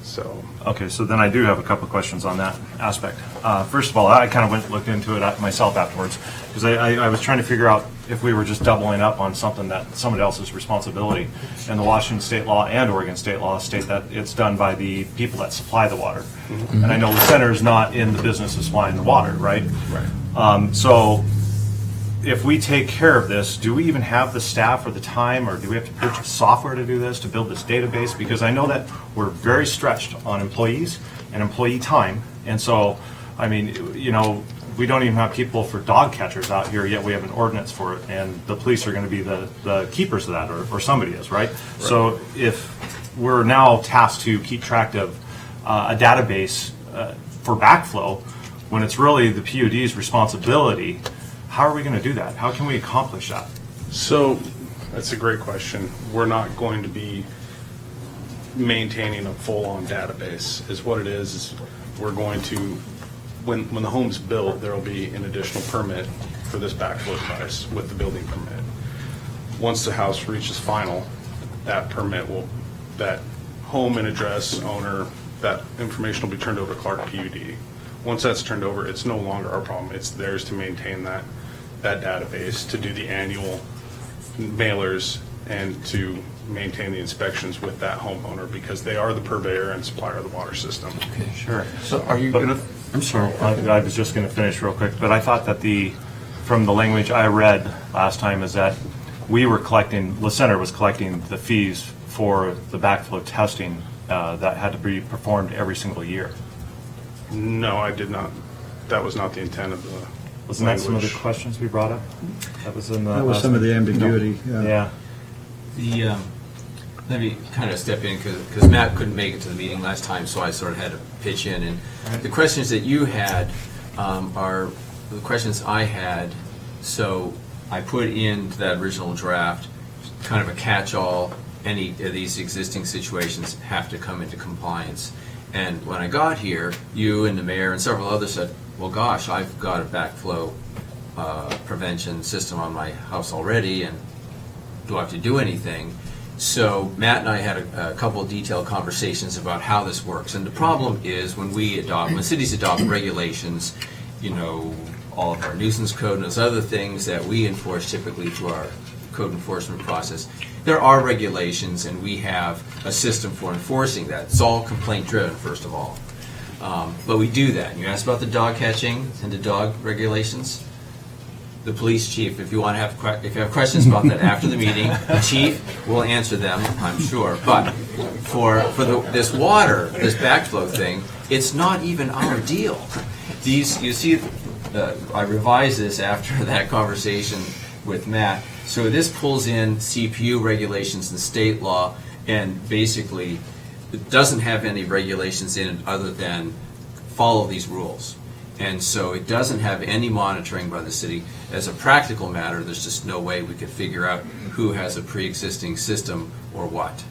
So. Okay, so then I do have a couple of questions on that aspect. First of all, I kind of went and looked into it myself afterwards, because I was trying to figure out if we were just doubling up on something that somebody else's responsibility. And the Washington state law and Oregon state law state that it's done by the people that supply the water. And I know the center is not in the business of supplying the water, right? Right. So if we take care of this, do we even have the staff or the time, or do we have to purchase software to do this, to build this database? Because I know that we're very stretched on employees and employee time. And so, I mean, you know, we don't even have people for dog catchers out here, yet we have an ordinance for it, and the police are going to be the keepers of that, or somebody is, right? So if we're now tasked to keep track of a database for backflow, when it's really the PUD's responsibility, how are we going to do that? How can we accomplish that? So that's a great question. We're not going to be maintaining a full-on database. Is what it is we're going to, when the home's built, there will be an additional permit for this backflow device with the building permit. Once the house reaches final, that permit will, that home and address owner, that information will be turned over to Clark PUD. Once that's turned over, it's no longer our problem. It's theirs to maintain that database, to do the annual mailers, and to maintain the inspections with that homeowner, because they are the purveyor and supplier of the water system. Okay, sure. So are you going to, I'm sorry. I was just going to finish real quick, but I thought that from the language I read last time is that we were collecting, the center was collecting the fees for the backflow testing that had to be performed every single year. No, I did not. That was not the intent of the Wasn't that some of the language. questions we brought up? That was in the. That was some of the ambiguity. Yeah. Let me kind of step in, because Matt couldn't make it to the meeting last time, so I sort of had to pitch in. And the questions that you had are the questions I had, so I put into that original draft kind of a catch-all. Any of these existing situations have to come into compliance. And when I got here, you and the mayor and several others said, well, gosh, I've got a backflow prevention system on my house already, and do I have to do anything? So Matt and I had a couple of detailed conversations about how this works. And the problem is when cities adopt regulations, all of our nuisance code and those other things that we enforce typically through our code enforcement process, there are regulations and we have a system for enforcing that. It's all complaint driven, first of all. But we do that. You asked about the dog catching and the dog regulations. The police chief, if you have questions about that after the meeting, the chief will answer them, I'm sure. But for this backflow thing, it's not even our deal. You see, I revised this after that conversation with Matt. So this pulls in CPU regulations and state law, and basically it doesn't have any regulations in it other than follow these rules. And so it doesn't have any monitoring by the city. As a practical matter, there's just no way we could figure out who has a pre-existing system or what.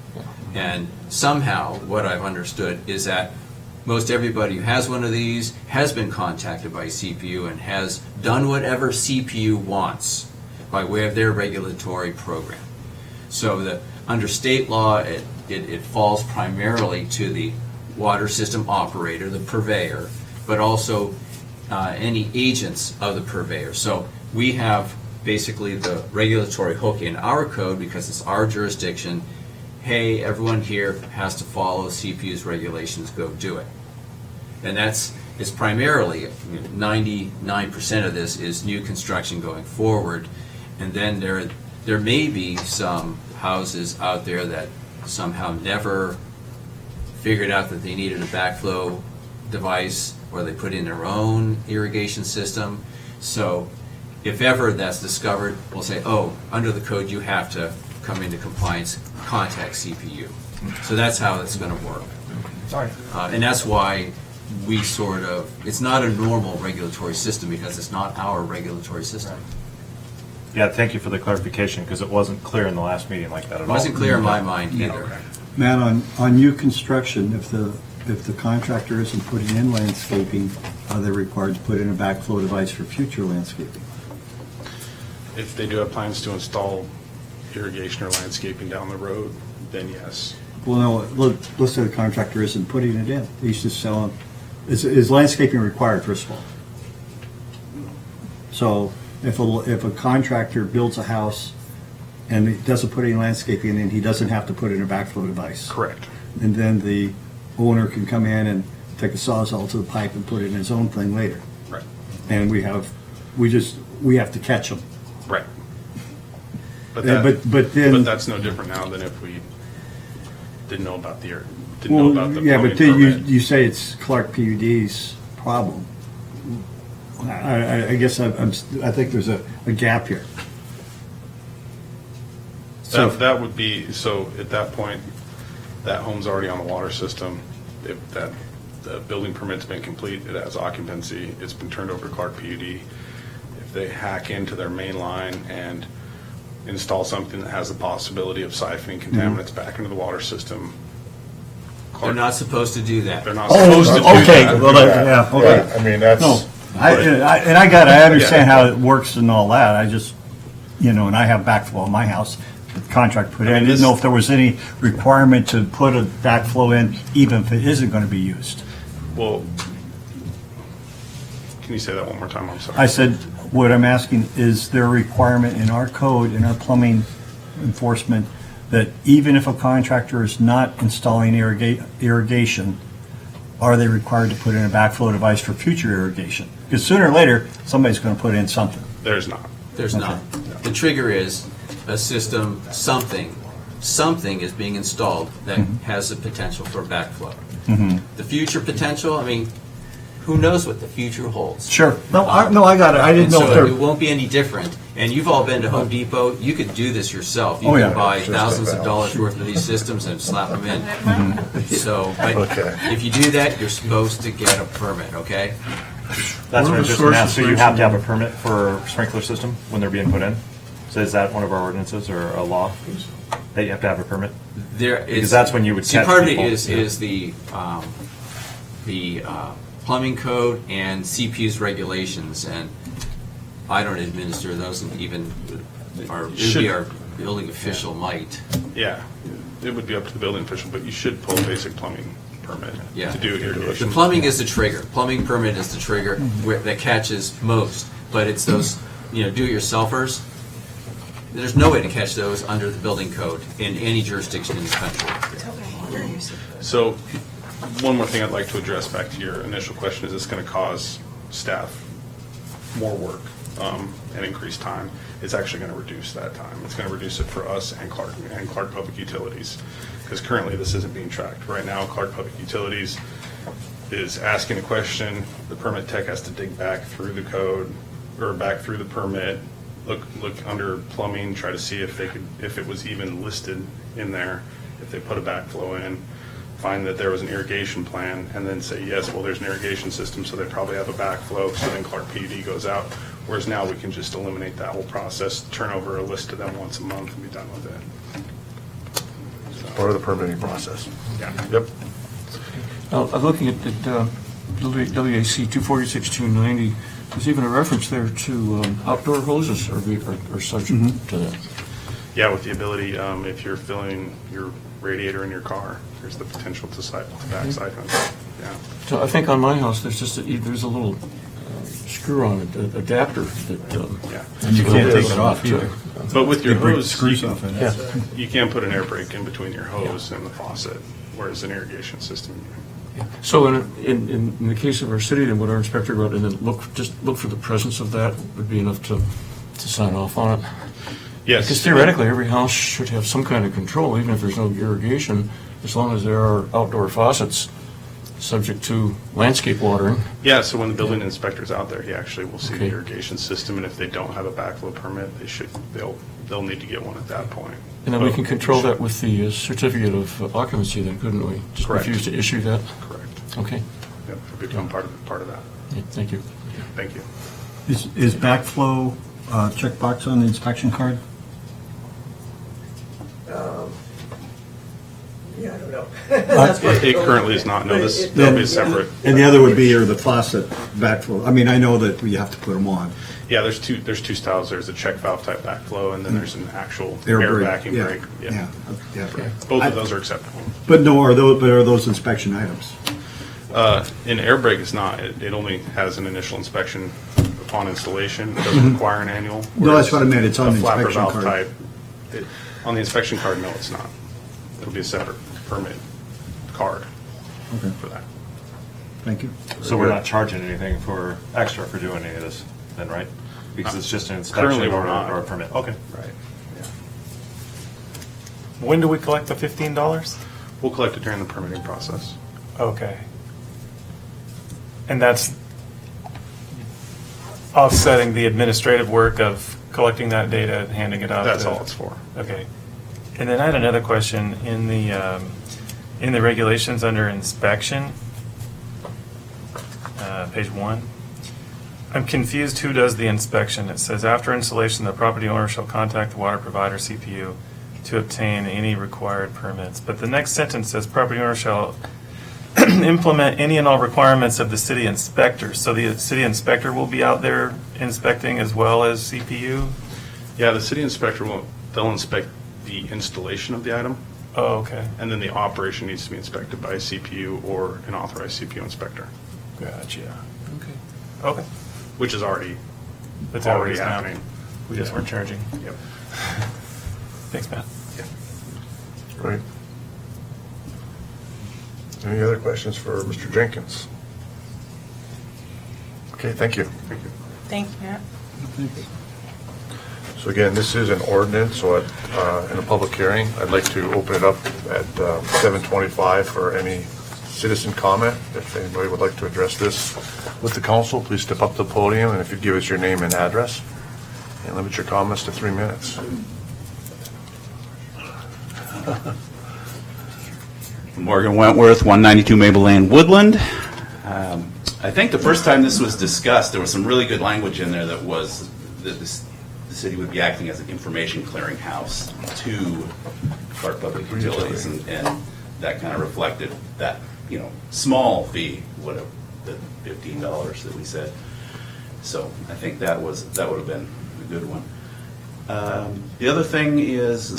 And somehow, what I've understood is that most everybody who has one of these has been contacted by CPU and has done whatever CPU wants by way of their regulatory program. So under state law, it falls primarily to the water system operator, the purveyor, but also any agents of the purveyor. So we have basically the regulatory hook in our code because it's our jurisdiction. Hey, everyone here has to follow CPU's regulations, go do it. And it's primarily, 99% of this is new construction going forward. And then there may be some houses out there that somehow never figured out that they needed a backflow device, or they put in their own irrigation system. So if ever that's discovered, we'll say, oh, under the code you have to come into compliance, contact CPU. So that's how it's going to work. Sorry. And that's why it's not a normal regulatory system because it's not our regulatory system. Yeah, thank you for the clarification, because it wasn't clear in the last meeting like that at all. It wasn't clear in my mind either. Okay. Matt, on new construction, if the contractor isn't putting in landscaping, are they required to put in a backflow device for future landscaping? If they do have plans to install irrigation or landscaping down the road, then yes. Well, no, let's say the contractor isn't putting it in. He's just selling. Is landscaping required, first of all? So if a contractor builds a house and he doesn't put any landscaping in, he doesn't have to put in a backflow device. Correct. And then the owner can come in and take a sawzall to the pipe and put it in his own thing later. Right. And we have to catch them. Right. But that's no different now than if we didn't know about the yeah, but permit. you say it's Clark PUD's problem. I guess I think there's a gap here. That would be, so at that point, that home's already on the water system. If the building permit's been complete, it has occupancy, it's been turned over to Clark PUD. If they hack into their main line and install something that has the possibility of siphoning contaminants back into the water system, They're not supposed to do that. They're not supposed to do that. Well, yeah, okay. Right, I mean, that's. No, I understand how it works and all that. I just, and I have backflow in my house. The contract put in. I didn't know if there was any requirement to put a backflow in, even if it isn't going to be used. Well, can you say that one more time? I'm sorry. I said, what I'm asking, is there a requirement in our code, in our plumbing enforcement, that even if a contractor is not installing irrigation, are they required to put in a backflow device for future irrigation? Because sooner or later, somebody's going to put in something. There's not. There's not. The trigger is a system, something is being installed that has the potential for backflow. The future potential, who knows what the future holds? Sure. No, I got it. I didn't know if so it won't be any different. And you've all been to Home Depot. You could do this yourself. You can buy thousands of dollars worth of these systems and slap them in. So, but if you do that, you're supposed to get a permit, okay? That's what I was just going to ask. So you have to have a permit for a sprinkler system when they're being put in? So is that one of our ordinances or a law that you have to have a permit? Because that's when you would catch part people. of it is the plumbing code and CPU's regulations, and I don't administer those, and even our building official might. Yeah, it would be up to the building official, but you should pull a basic plumbing permit Yeah. to do irrigation. The plumbing is the trigger. Plumbing permit is the trigger that catches most, but it's those, do-it-yourselfers. There's no way to catch those under the building code in any jurisdiction in the country. So, one more thing I'd like to address back to your initial question, is this going to cause staff more work and increase time? It's actually going to reduce that time. It's going to reduce it for us and Clark Public Utilities, because currently this isn't being tracked. Right now, Clark Public Utilities is asking a question, the permit tech has to dig back through the code, or back through the permit, look under plumbing, try to see if it was even listed in there, if they put a backflow in, find that there was an irrigation plan, and then say, yes, well, there's an irrigation system, so they probably have a backflow, so then Clark PUD goes out. Whereas now we can just eliminate that whole process, turn over a list to them once a month, and be done with it. Part of the permitting process. Yeah. Yep. I'm looking at WAC 246-290. There's even a reference there to outdoor hoses are subject to that. Yeah, with the ability, if you're filling your radiator in your car, there's the potential to back siphon. Yeah. So I think on my house, there's a little screw on it, adapter that. Yeah. And you can't take it off either. But with your They break hose, screws off in it. you can put an air brake in between your hose and the faucet, whereas an irrigation system. So in the case of our city, then what our inspector wrote, and then look for the presence of that would be enough to sign off on it. Yes. Because theoretically, every house should have some kind of control, even if there's no irrigation, as long as there are outdoor faucets subject to landscape watering. Yeah, so when the building inspector's out there, he actually will see the Okay. irrigation system, and if they don't have a backflow permit, they'll need to get one at that point. And then we can control that with the certificate of occupancy then, couldn't we? Just Correct. refuse to issue that? Correct. Okay. Yep, it'll become part of that. Yeah, thank you. Thank you. Is backflow checkbox on the inspection card? Yeah, I don't know. It currently is not, no, there'll be a separate. And the other would be the faucet backflow. I mean, I know that you have to put them on. Yeah, there's two styles. There's a check valve type backflow, and then there's an actual Air air brake, vacuum yeah, brake. yeah. Both of those are acceptable. But no, are those inspection items? An air brake is not. It only has an initial inspection upon installation. It doesn't require an annual. No, that's what I meant. It's on the A flapper inspection valve card. type. On the inspection card, no, it's not. It'll be a separate permit card Okay. for that. Thank you. So we're not charging anything extra for doing any of this, then, right? Because it's just an Currently, inspection we're not. or a permit. Okay. Right. Yeah. When do we collect the $15? We'll collect it during the permitting process. Okay. And that's offsetting the administrative work of collecting that data and handing it out? That's all it's for. Okay. And then I had another question. In the regulations under inspection, page 1, I'm confused who does the inspection. It says, after installation, the property owner shall contact the water provider, CPU, to obtain any required permits. But the next sentence says, property owner shall implement any and all requirements of the city inspector. So the city inspector will be out there inspecting as well as CPU? Yeah, the city inspector they'll inspect the installation of the item, Oh, okay. and then the operation needs to be inspected by a CPU or an authorized CPU inspector, Gotcha. Okay. which is already That's how it is now. happening. We just weren't charging. Yep. Thanks, Matt. Great. Any other questions for Mr. Jenkins? Okay, thank you. Thank you. Thank you, Matt. So again, this is an ordinance, so in a public hearing, I'd like to open it up at 7:25 for any citizen comment. If anybody would like to address this with the council, please step up to the podium, and if you'd give us your name and address, and limit your comments to 3 minutes. Morgan Wentworth, 192 Maple Lane, Woodland. I think the first time this was discussed, there was some really good language in there that was that the city would be acting as an information clearinghouse to Clark Public Utilities, and that kind of reflected that, small fee, whatever, the $15 that we said. So I think that would have been a good one. The other thing is,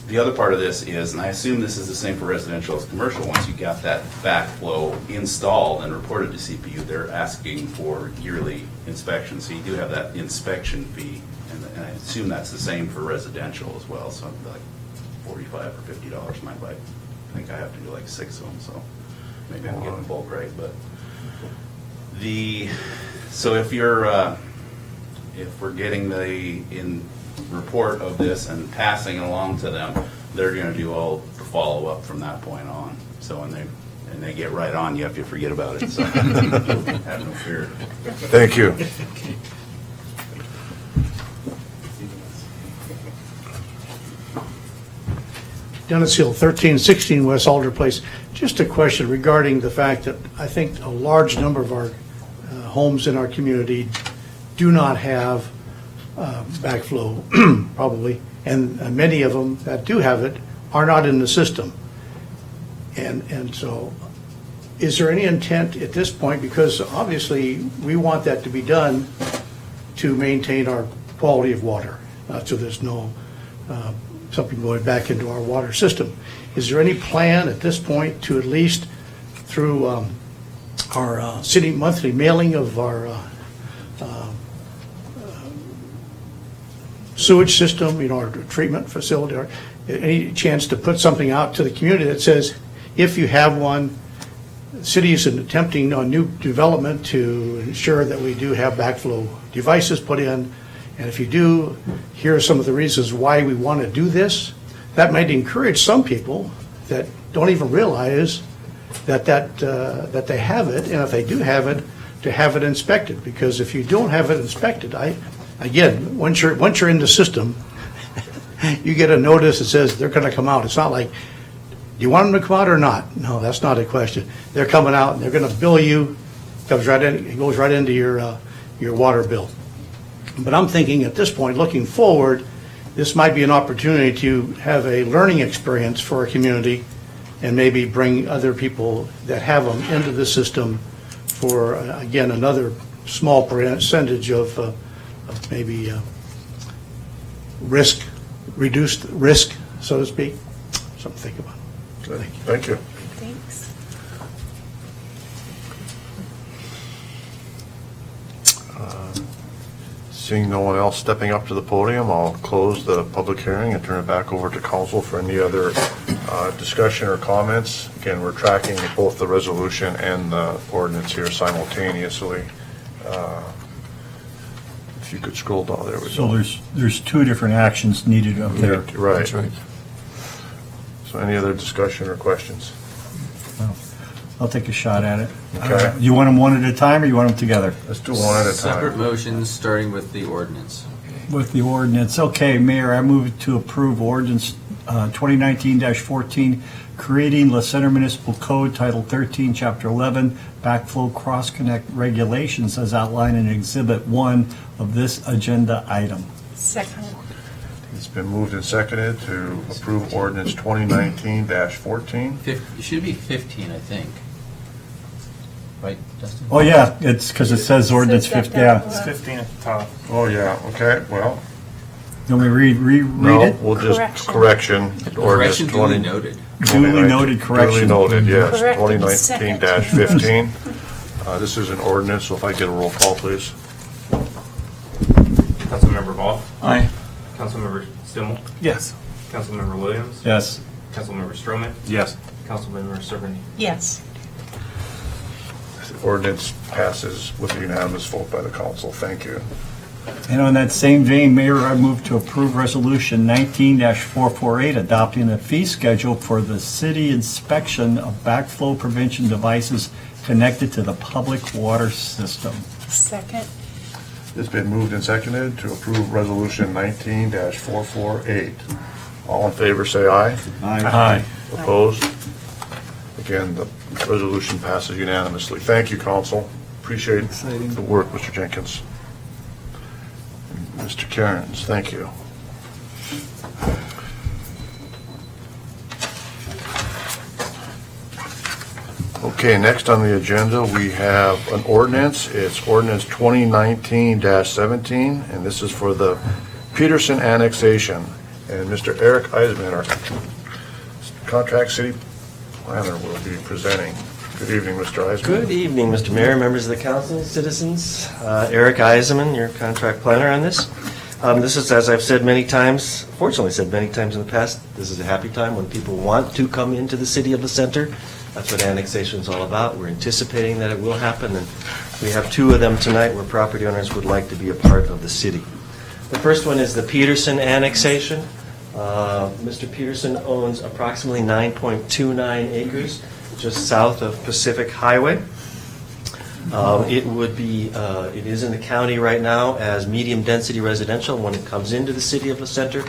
the other part of this is, and I assume this is the same for residential as commercial, once you got that backflow installed and reported to CPU, they're asking for yearly inspection. So you do have that inspection fee, and I assume that's the same for residential as well. So it'd be like $45 or $50 might buy. I think I have to do like 6 of them, so maybe I'm getting bulk right. But so if we're getting the report of this and passing it along to them, they're going to do all the follow-up from that point on. So when they get right on you, if you forget about it. So have no fear. Thank you. Dennis Hill, 1316 West Alder Place. Just a question regarding the fact that I think a large number of our homes in our community do not have backflow, probably, and many of them that do have it are not in the system. And so, is there any intent at this point, because obviously we want that to be done to maintain our quality of water, so there's no something going back into our water system. Is there any plan at this point to at least through our city monthly mailing of our sewage system, our treatment facility, or any chance to put something out to the community that says, if you have one, the city is attempting a new development to ensure that we do have backflow devices put in, and if you do, here are some of the reasons why we want to do this. That might encourage some people that don't even realize that they have it, and if they do have it, to have it inspected. Because if you don't have it inspected, again, once you're in the system, you get a notice that says they're going to come out. It's not like, do you want them to come out or not? No, that's not a question. They're coming out and they're going to bill you. It goes right into your water bill. But I'm thinking at this point, looking forward, this might be an opportunity to have a learning experience for our community and maybe bring other people that have them into the system for, again, another small percentage of maybe reduced risk, so to speak. Something to think about. Thank you. Thanks. Seeing no one else stepping up to the podium, I'll close the public hearing and turn it back over to council for any other discussion or comments. Again, we're tracking both the resolution and the ordinance here simultaneously. If you could scroll down, there we go. So there's 2 different actions needed up there. Right. That's right. So any other discussion or questions? I'll take a shot at it. Okay. You want them one at a time, or you want them together? Let's do one at a Separate time. motions, starting with the ordinance. With the ordinance. Okay, Mayor, I move to approve ordinance 2019-14, creating La Center Municipal Code, Title 13, Chapter 11, backflow cross-connect regulations as outlined in Exhibit 1 of this agenda item. Second. It's been moved and seconded to approve ordinance 2019-14. It should be 15, I think. Right, Dustin? Oh, yeah, it's because it says ordinance 50, yeah. It's 15 at the top. Oh, yeah, okay, well, You want me to read no, it? we'll just, correction. Ordinance Correction 20 duly noted. Duly noted correction. Duly noted, yes, Corrected 2019-15. This is an ordinance, so if I get a roll call, please. Councilmember Boff. Aye. Councilmember Stimmel. Yes. Councilmember Williams. Yes. Councilmember Strobehn. Yes. Councilmember Cerveny. Yes. Ordinance passes with a unanimous vote by the council. Thank you. And on that same vein, Mayor, I move to approve Resolution 19-448, adopting a fee schedule for the city inspection of backflow prevention devices connected to the public water system. Second. It's been moved and seconded to approve resolution 19-448. All in favor, say aye. Aye. Opposed? Again, the resolution passes unanimously. Thank you, council. Appreciate the work, Mr. Jenkins. And Mr. Cairns, thank you. Okay, next on the agenda, we have an ordinance. It's ordinance 2019-17, and this is for the Peterson annexation. And Mr. Eric Eisman, our contract city planner, will be presenting. Good evening, Mr. Eisman. Good evening, Mr. Mayor, members of the council, citizens. Eric Eisenman, your contract planner on this. This is, as I've said many times, fortunately said many times in the past, this is a happy time when people want to come into the city of the center. That's what annexation is all about. We're anticipating that it will happen, and we have two of them tonight where property owners would like to be a part of the city. The first one is the Peterson annexation. Mr. Peterson owns approximately 9.29 acres just south of Pacific Highway. It is in the county right now as medium-density residential. When it comes into the city of the center,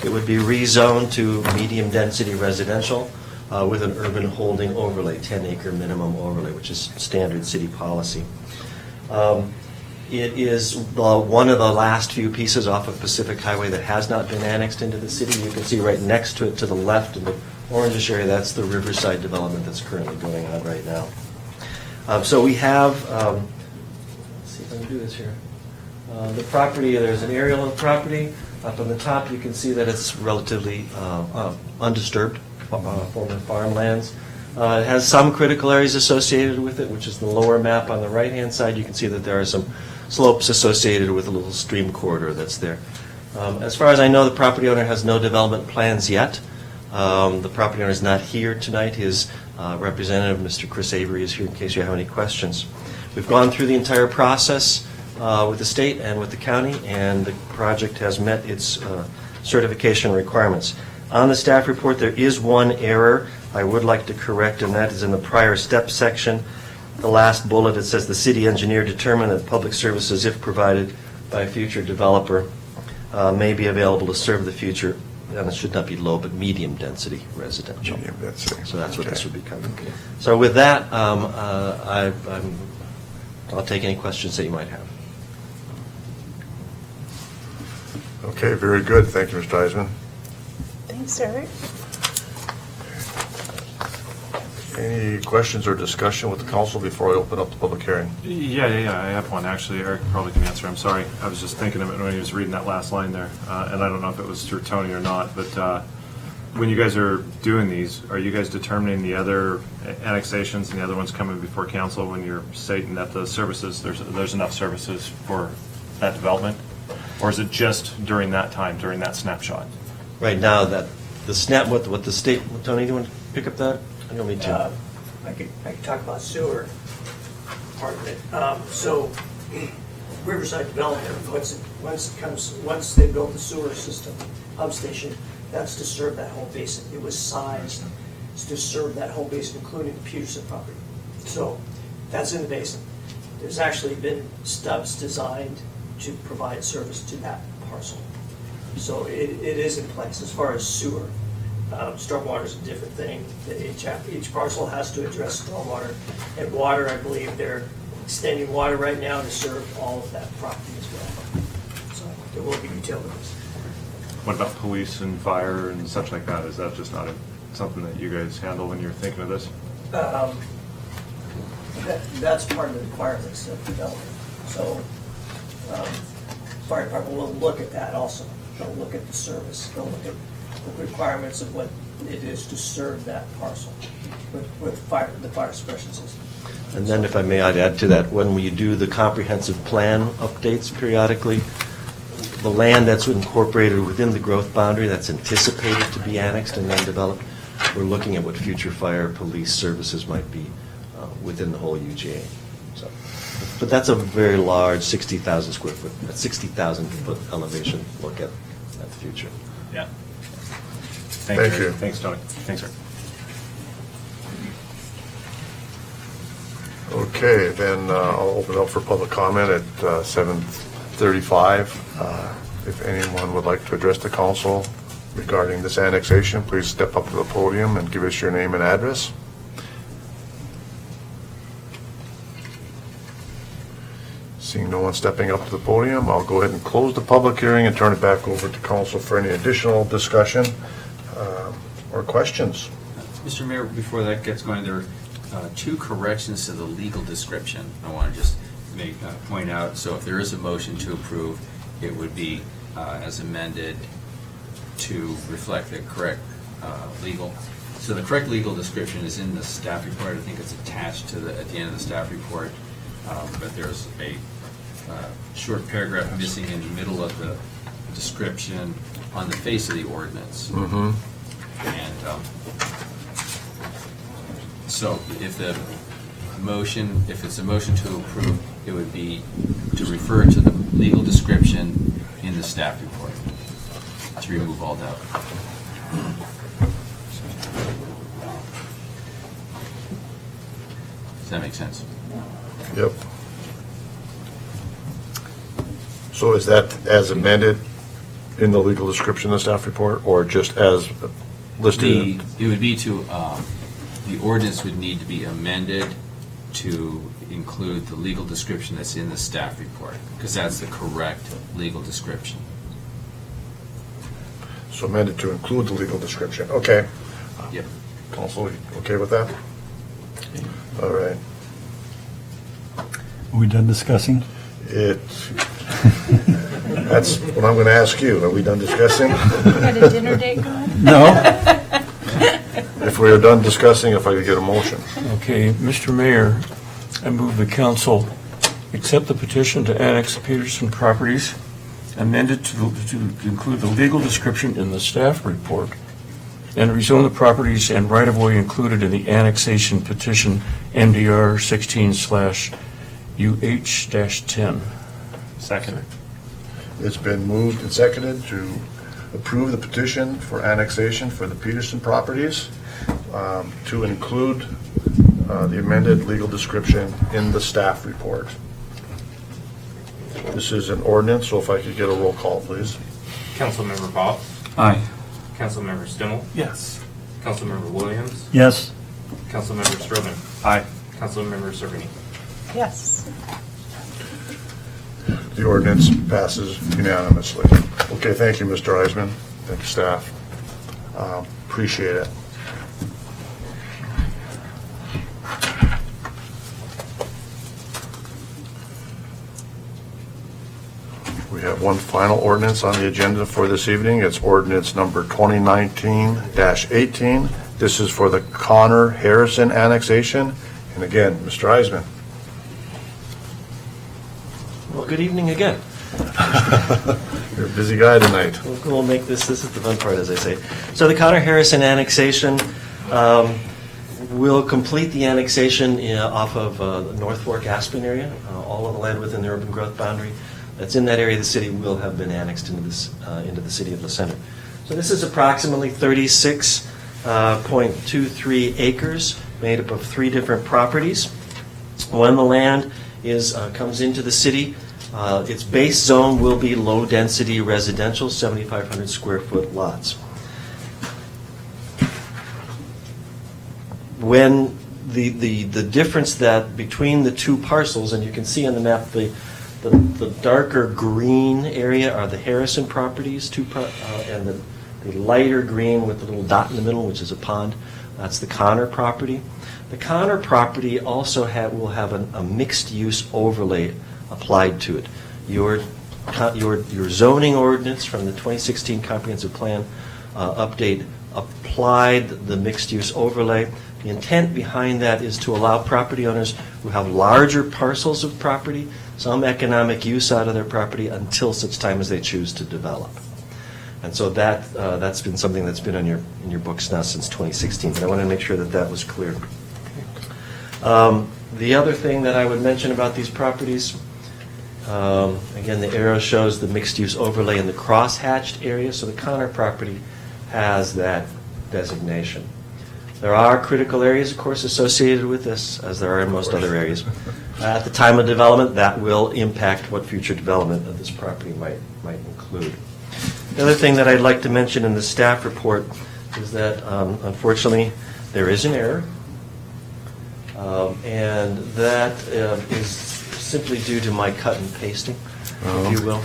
it would be rezoned to medium-density residential with an urban holding overlay, 10-acre minimum overlay, which is standard city policy. It is one of the last few pieces off of Pacific Highway that has not been annexed into the city. You can see right next to it to the left in the orangish area, that's the Riverside development that's currently going on right now. So we have, let's see if I can do this here. The property, there's an aerial of the property. Up on the top, you can see that it's relatively undisturbed, former farmlands. It has some critical areas associated with it, which is the lower map on the right-hand side. You can see that there are some slopes associated with a little stream corridor that's there. As far as I know, the property owner has no development plans yet. The property owner is not here tonight. His representative, Mr. Chris Avery, is here in case you have any questions. We've gone through the entire process with the state and with the county, and the project has met its certification requirements. On the staff report, there is one error I would like to correct, and that is in the prior step section. The last bullet, it says the city engineer determined that public services, if provided by a future developer, may be available to serve the future, and it should not be low, but medium density residential. Medium density. So that's what this would be covering. So with that, I'll take any questions that you might have. Okay, very good. Thank you, Mr. Eisman. Thanks, Eric. Any questions or discussion with the council before I open up the public hearing? Yeah, I have one, actually. Eric probably can answer. I'm sorry. I was just thinking of it when he was reading that last line there. And I don't know if it was through Tony or not, but when you guys are doing these, are you guys determining the other annexations and the other ones coming before council when you're stating that the services, there's enough services for that development? Or is it just during that time, during that snapshot? Right now, that the snap, what the state, Tony, do you want to pick up that? I don't need to. I could talk about sewer part of it. So Riverside Development, once they built the sewer system, pump station, that's to serve that whole basin. It was sized to serve that whole basin, including the Peterson property. So that's in the basin. There's actually been stubs designed to provide service to that parcel. So it is in place as far as sewer. Stormwater is a different thing. Each parcel has to address stormwater. And water, I believe they're extending water right now to serve all of that property as well. So there will be utilities. What about police and fire and such like that? Is that just not something that you guys handle when you're thinking of this? That's part of the requirements of development. So fire department will look at that also. They'll look at the service. They'll look at the requirements of what it is to serve that parcel with the fire suppression system. And then if I may, I'd add to that, when we do the comprehensive plan updates periodically, the land that's incorporated within the growth boundary that's anticipated to be annexed and then developed, we're looking at what future fire police services might be within the whole UGA. So, but that's a very large 60,000 square foot, 60,000 foot elevation look at the future. Yeah. Thank you. Thanks, Tony. Thanks, sir. Okay, then I'll open up for public comment at 7:35. If anyone would like to address the council regarding this annexation, please step up to the podium and give us your name and address. Seeing no one stepping up to the podium, I'll go ahead and close the public hearing and turn it back over to council for any additional discussion or questions. Mr. Mayor, before that gets going, there are two corrections to the legal description I want to just point out. So if there is a motion to approve, it would be as amended to reflect the correct legal. So the correct legal description is in the staff report. I think it's attached to at the end of the staff report. But there's a short paragraph missing in the middle of the description on the face of the ordinance. Mm-hmm. And so if it's a motion to approve, it would be to refer to the legal description in the staff report to remove all doubt. Does that make sense? Yep. So is that as amended in the legal description of the staff report, or just as listed? It would be to, the ordinance would need to be amended to include the legal description that's in the staff report, because that's the correct legal description. So amended to include the legal description. Okay. Yep. Council, okay with that? All right. Are we done discussing? That's what I'm going to ask you. Are we done discussing? Got a dinner date going? No. If we are done discussing, if I could get a motion. Okay, Mr. Mayor, I move the council accept the petition to annex the Peterson properties, amended to include the legal description in the staff report, and rezone the properties and right-of-way included in the annexation petition MDR 16/UH-10. Second. It's been moved and seconded to approve the petition for annexation for the Peterson properties, to include the amended legal description in the staff report. This is an ordinance, so if I could get a roll call, please. Councilmember Boff. Aye. Councilmember Stimmel. Yes. Councilmember Williams. Yes. Councilmember Strobehn. Aye. Councilmember Cerveny. Yes. The ordinance passes unanimously. Okay, thank you, Mr. Eisman. Thank you, staff. Appreciate it. We have one final ordinance on the agenda for this evening. It's ordinance number 2019-18. This is for the Connor Harrison annexation. And again, Mr. Eisman. Well, good evening again. You're a busy guy tonight. We'll make this is the fun part, as I say. So the Connor Harrison annexation, we'll complete the annexation off of the North Fork Aspen area. All of the land within the urban growth boundary that's in that area of the city will have been annexed into the city of La Center. So this is approximately 36.23 acres made up of 3 different properties. When the land comes into the city, its base zone will be low-density residential, 7,500 square foot lots. When the difference that between the 2 parcels, and you can see on the map the darker green area are the Harrison properties, and the lighter green with the little dot in the middle, which is a pond, that's the Connor property. The Connor property also will have a mixed-use overlay applied to it. Your zoning ordinance from the 2016 comprehensive plan update applied the mixed-use overlay. The intent behind that is to allow property owners who have larger parcels of property some economic use out of their property until such time as they choose to develop. And so that's been something that's been in your books now since 2016. But I want to make sure that that was clear. The other thing that I would mention about these properties, again, the arrow shows the mixed-use overlay in the cross-hatched area. So the Connor property has that designation. There are critical areas, of course, associated with this, as there are in most other areas. At the time of development, that will impact what future development of this property might include. The other thing that I'd like to mention in the staff report is that, unfortunately, there is an error, and that is simply due to my cut and pasting, if you will.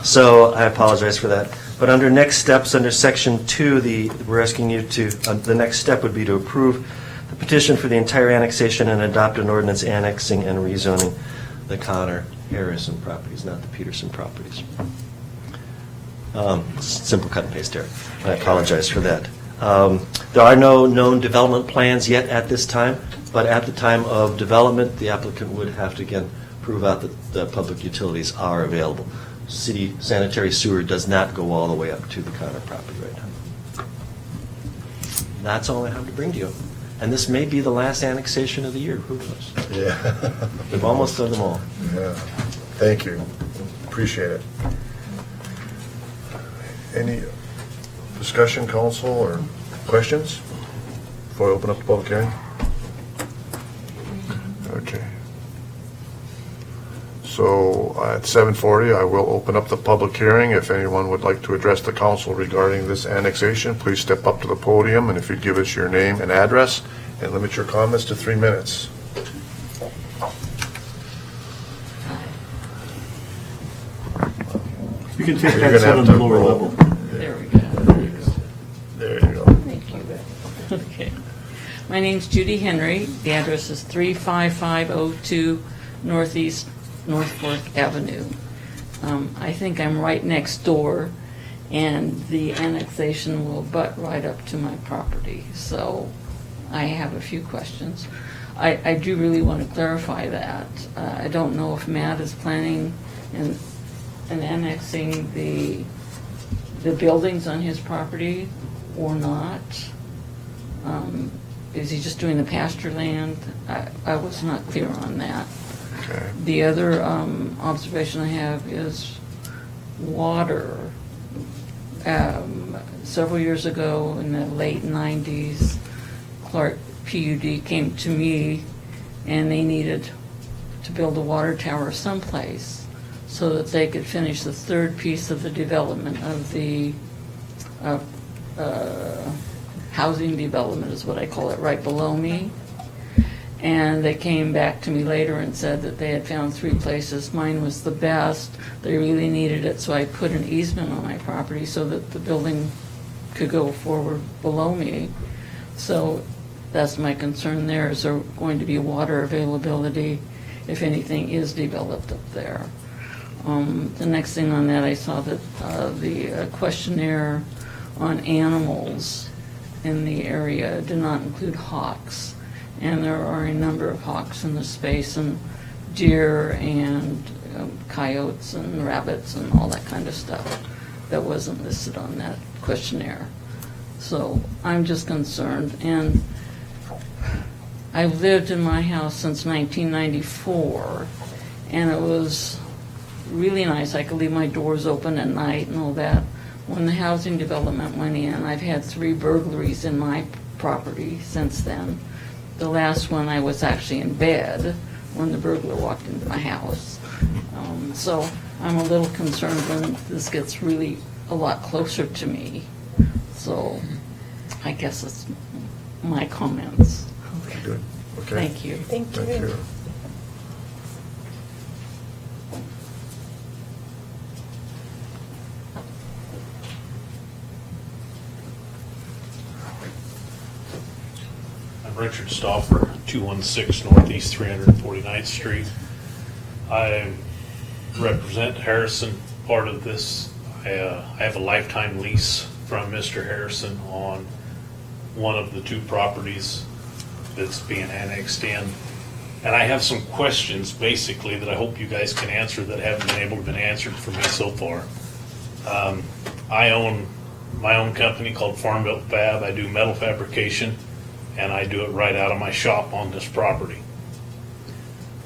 So I apologize for that. But under next steps, under Section 2, we're asking you to, the next step would be to approve the petition for the entire annexation and adopt an ordinance annexing and rezoning the Connor Harrison properties, not the Peterson properties. Simple cut and paste error. I apologize for that. There are no known development plans yet at this time, but at the time of development, the applicant would have to, again, prove out that the public utilities are available. City sanitary sewer does not go all the way up to the Connor property right now. That's all I have to bring to you. And this may be the last annexation of the year, who knows? Yeah. We've almost done them all. Yeah. Thank you. Appreciate it. Any discussion, council, or questions before I open up the public hearing? Okay. So at 7:40, I will open up the public hearing. If anyone would like to address the council regarding this annexation, please step up to the podium, and if you'd give us your name and address, and limit your comments to 3 minutes. You can take You're that gonna have on to the lower roll. level. There we go. There you go. Thank you. Okay. My name's Judy Henry. The address is 35502 Northeast North Fork Avenue. I think I'm right next door, and the annexation will butt right up to my property. So I have a few questions. I do really want to clarify that. I don't know if Matt is planning and annexing the buildings on his property or not. Is he just doing the pasture land? I was not clear on that. Okay. The other observation I have is water. Several years ago, in the late 90s, Clark PUD came to me, and they needed to build a water tower someplace so that they could finish the third piece of the development of the housing development, is what I call it, right below me. And they came back to me later and said that they had found 3 places. Mine was the best. They really needed it, so I put an easement on my property so that the building could go forward below me. So that's my concern there. Is there going to be water availability if anything is developed up there? The next thing on that, I saw that the questionnaire on animals in the area did not include hawks. And there are a number of hawks in the space, and deer and coyotes and rabbits and all that kind of stuff that wasn't listed on that questionnaire. So I'm just concerned. And I've lived in my house since 1994, and it was really nice. I could leave my doors open at night and all that. When the housing development went in, I've had 3 burglaries in my property since then. The last one, I was actually in bed when the burglar walked into my house. So I'm a little concerned when this gets really a lot closer to me. So I guess that's my comments. Good. Okay. Thank you. Thank you. I'm Richard Stauffer, 216 Northeast 349th Street. I represent Harrison, part of this. I have a lifetime lease from Mr. Harrison on one of the 2 properties that's being annexed in. And I have some questions, basically, that I hope you guys can answer that haven't been able to be answered for me so far. I own my own company called Farm Built Fab. I do metal fabrication, and I do it right out of my shop on this property.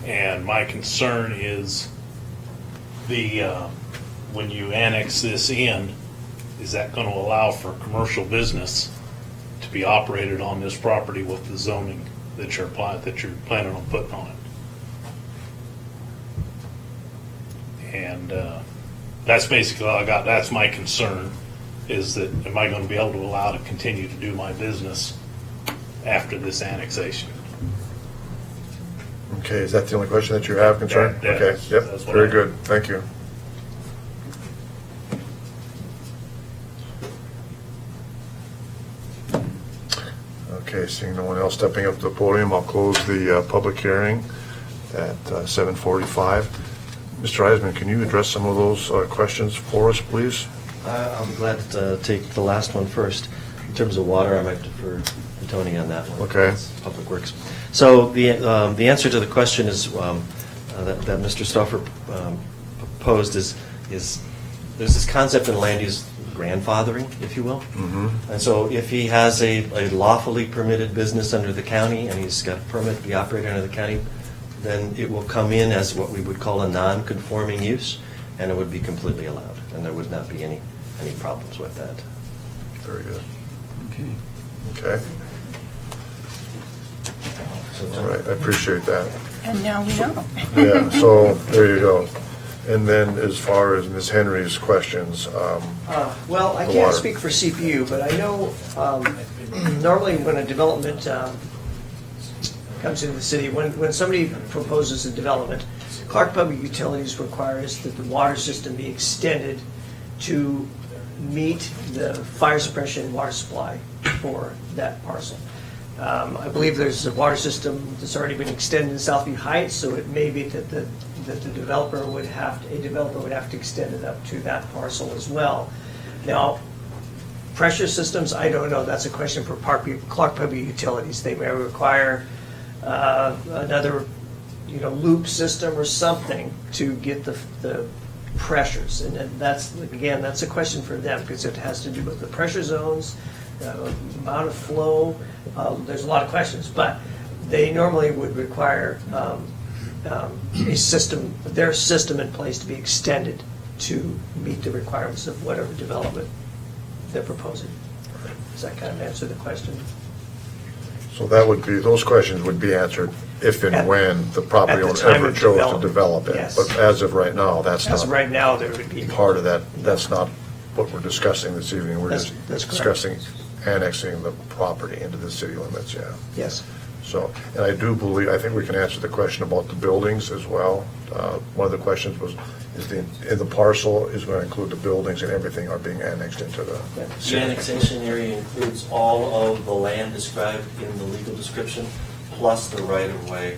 And my concern is when you annex this in, is that going to allow for commercial business to be operated on this property with the zoning that you're planning on putting on it? And that's basically all I got. That's my concern, is that am I going to be able to allow to continue to do my business after this annexation? Okay, is that the only question that you have, concern? Yeah, Okay, yep, that's what very I- good, thank you. Okay, seeing no one else stepping up to the podium, I'll close the public hearing at 7:45. Mr. Eisman, can you address some of those questions for us, please? I'll be glad to take the last one first. In terms of water, I might defer to Tony on that one. Okay. That's Public Works. So the answer to the question is that Mr. Stauffer posed is there's this concept in land use grandfathering, if you will. Mm-hmm. And so if he has a lawfully permitted business under the county and he's got a permit to be operating under the county, then it will come in as what we would call a non-conforming use, and it would be completely allowed, and there would not be any problems with that. Very good. Okay. Okay. All right, I appreciate that. And now we know. Yeah, so there you go. And then as far as Ms. Henry's questions, Well, I The can't water. speak for CPU, but I know normally when a development comes into the city, when somebody proposes a development, Clark Public Utilities requires that the water system be extended to meet the fire suppression water supply for that parcel. I believe there's a water system that's already been extended in Southview Heights, so it may be that the developer would have to extend it up to that parcel as well. Now, pressure systems, I don't know. That's a question for Clark Public Utilities. They may require another, loop system or something to get the pressures, and then that's a question for them because it has to do with the pressure zones, the amount of flow. There's a lot of questions, but they normally would require a system, their system in place to be extended to meet the requirements of whatever development they're proposing. Does that kind of answer the question? so that would be, those questions would be answered if and when the property at the owner time ever of chose to development. develop it. Yes. But as of right now, that's As of not right now, there would be part of that, that's not what we're discussing this evening. We're just That's correct. discussing annexing the property into the city limits, yeah. Yes. So, and I do believe, I think we can answer the question about the buildings as well. One of the questions was, in the parcel is going to include the buildings and everything are being annexed into the The city. annexation area includes all of the land described in the legal description, plus the right-of-way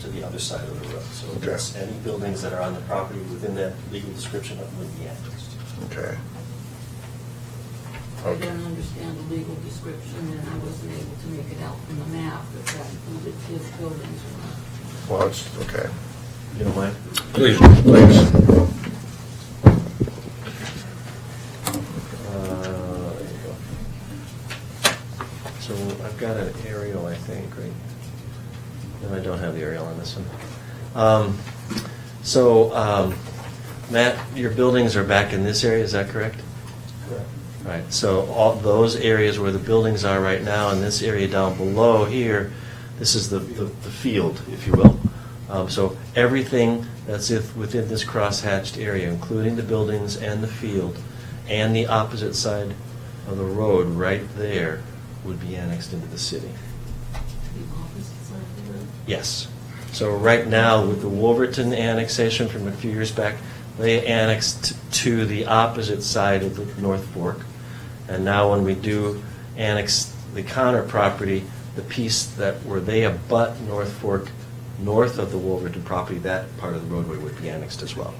to the other side of the road. So Okay. yes, any buildings that are on the property within that legal description would be annexed. Okay. I don't understand the legal description, and I wasn't able to make it out from the map if that included his buildings or not. Well, it's, okay. You don't mind? Please. There you go. So I've got an aerial, I think, right? No, I don't have the aerial on this one. Matt, your buildings are back in this area, is that correct? Correct. Right, so all those areas where the buildings are right now, and this area down below here, this is the field, if you will. So everything that's within this crosshatched area, including the buildings and the field, and the opposite side of the road right there, would be annexed into the city. The opposite side of the road? Yes. So right now, with the Wolverton annexation from a few years back, they annexed to the opposite side of the North Fork. And now when we do annex the Connor property, the piece where they abut North Fork, north of the Wolverton property, that part of the roadway would be annexed as well.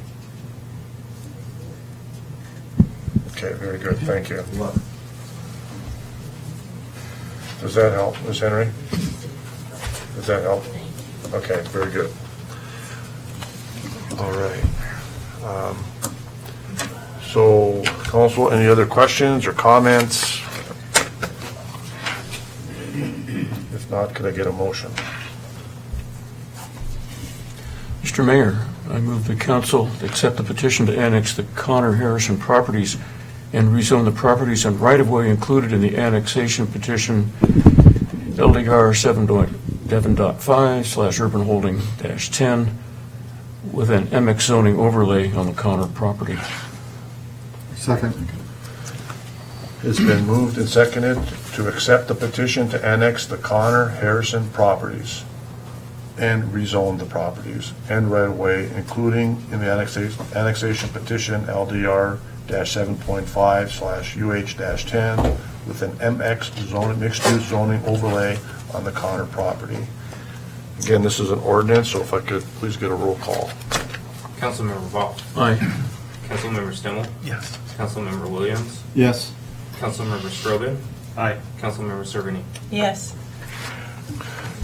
Okay, very good, thank you. Does that help, Ms. Henry? Does that help? Okay, very good. All right. So, council, any other questions or comments? If not, could I get a motion? Mr. Mayor, I move the council accept the petition to annex the Connor Harrison properties and rezone the properties and right-of-way included in the annexation petition LDR 7.7.5/urban holding -10 with an MX zoning overlay on the Connor property. Second. It's been moved and seconded to accept the petition to annex the Connor Harrison properties and rezone the properties and right-of-way, including in the annexation petition LDR 7.5/UH-10 with an MX zoning, mixed-use zoning overlay on the Connor property. Again, this is an ordinance, so if I could please get a roll call. Councilmember Boff. Aye. Councilmember Stimmel. Yes. Councilmember Williams, Yes. Councilmember Strobehn, Aye. Councilmember Cerveny. Yes.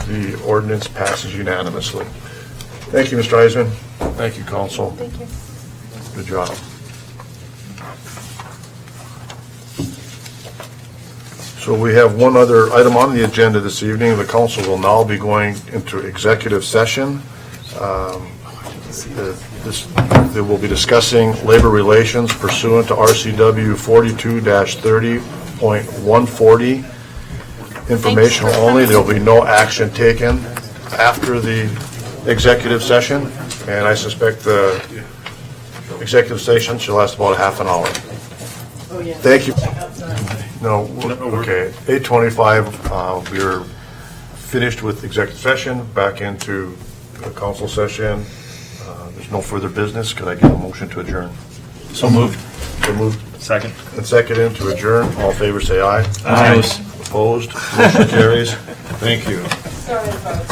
The ordinance passes unanimously. Thank you, Mr. Eisman. Thank you, council. Thank you. Good job. So we have one other item on the agenda this evening. The council will now be going into executive session. They will be discussing labor relations pursuant to RCW 42-30.140. Informational only. There will be no action taken after the executive session, and I suspect the executive session should last about a half an hour. Thank you. No, okay. 8:25, we're finished with executive session, back into the council session. There's no further business. Could I get a motion to adjourn? So moved. So moved. Second. And seconded to adjourn. All in favor, say aye. Aye. Opposed? Motion carries. Thank you. Sorry about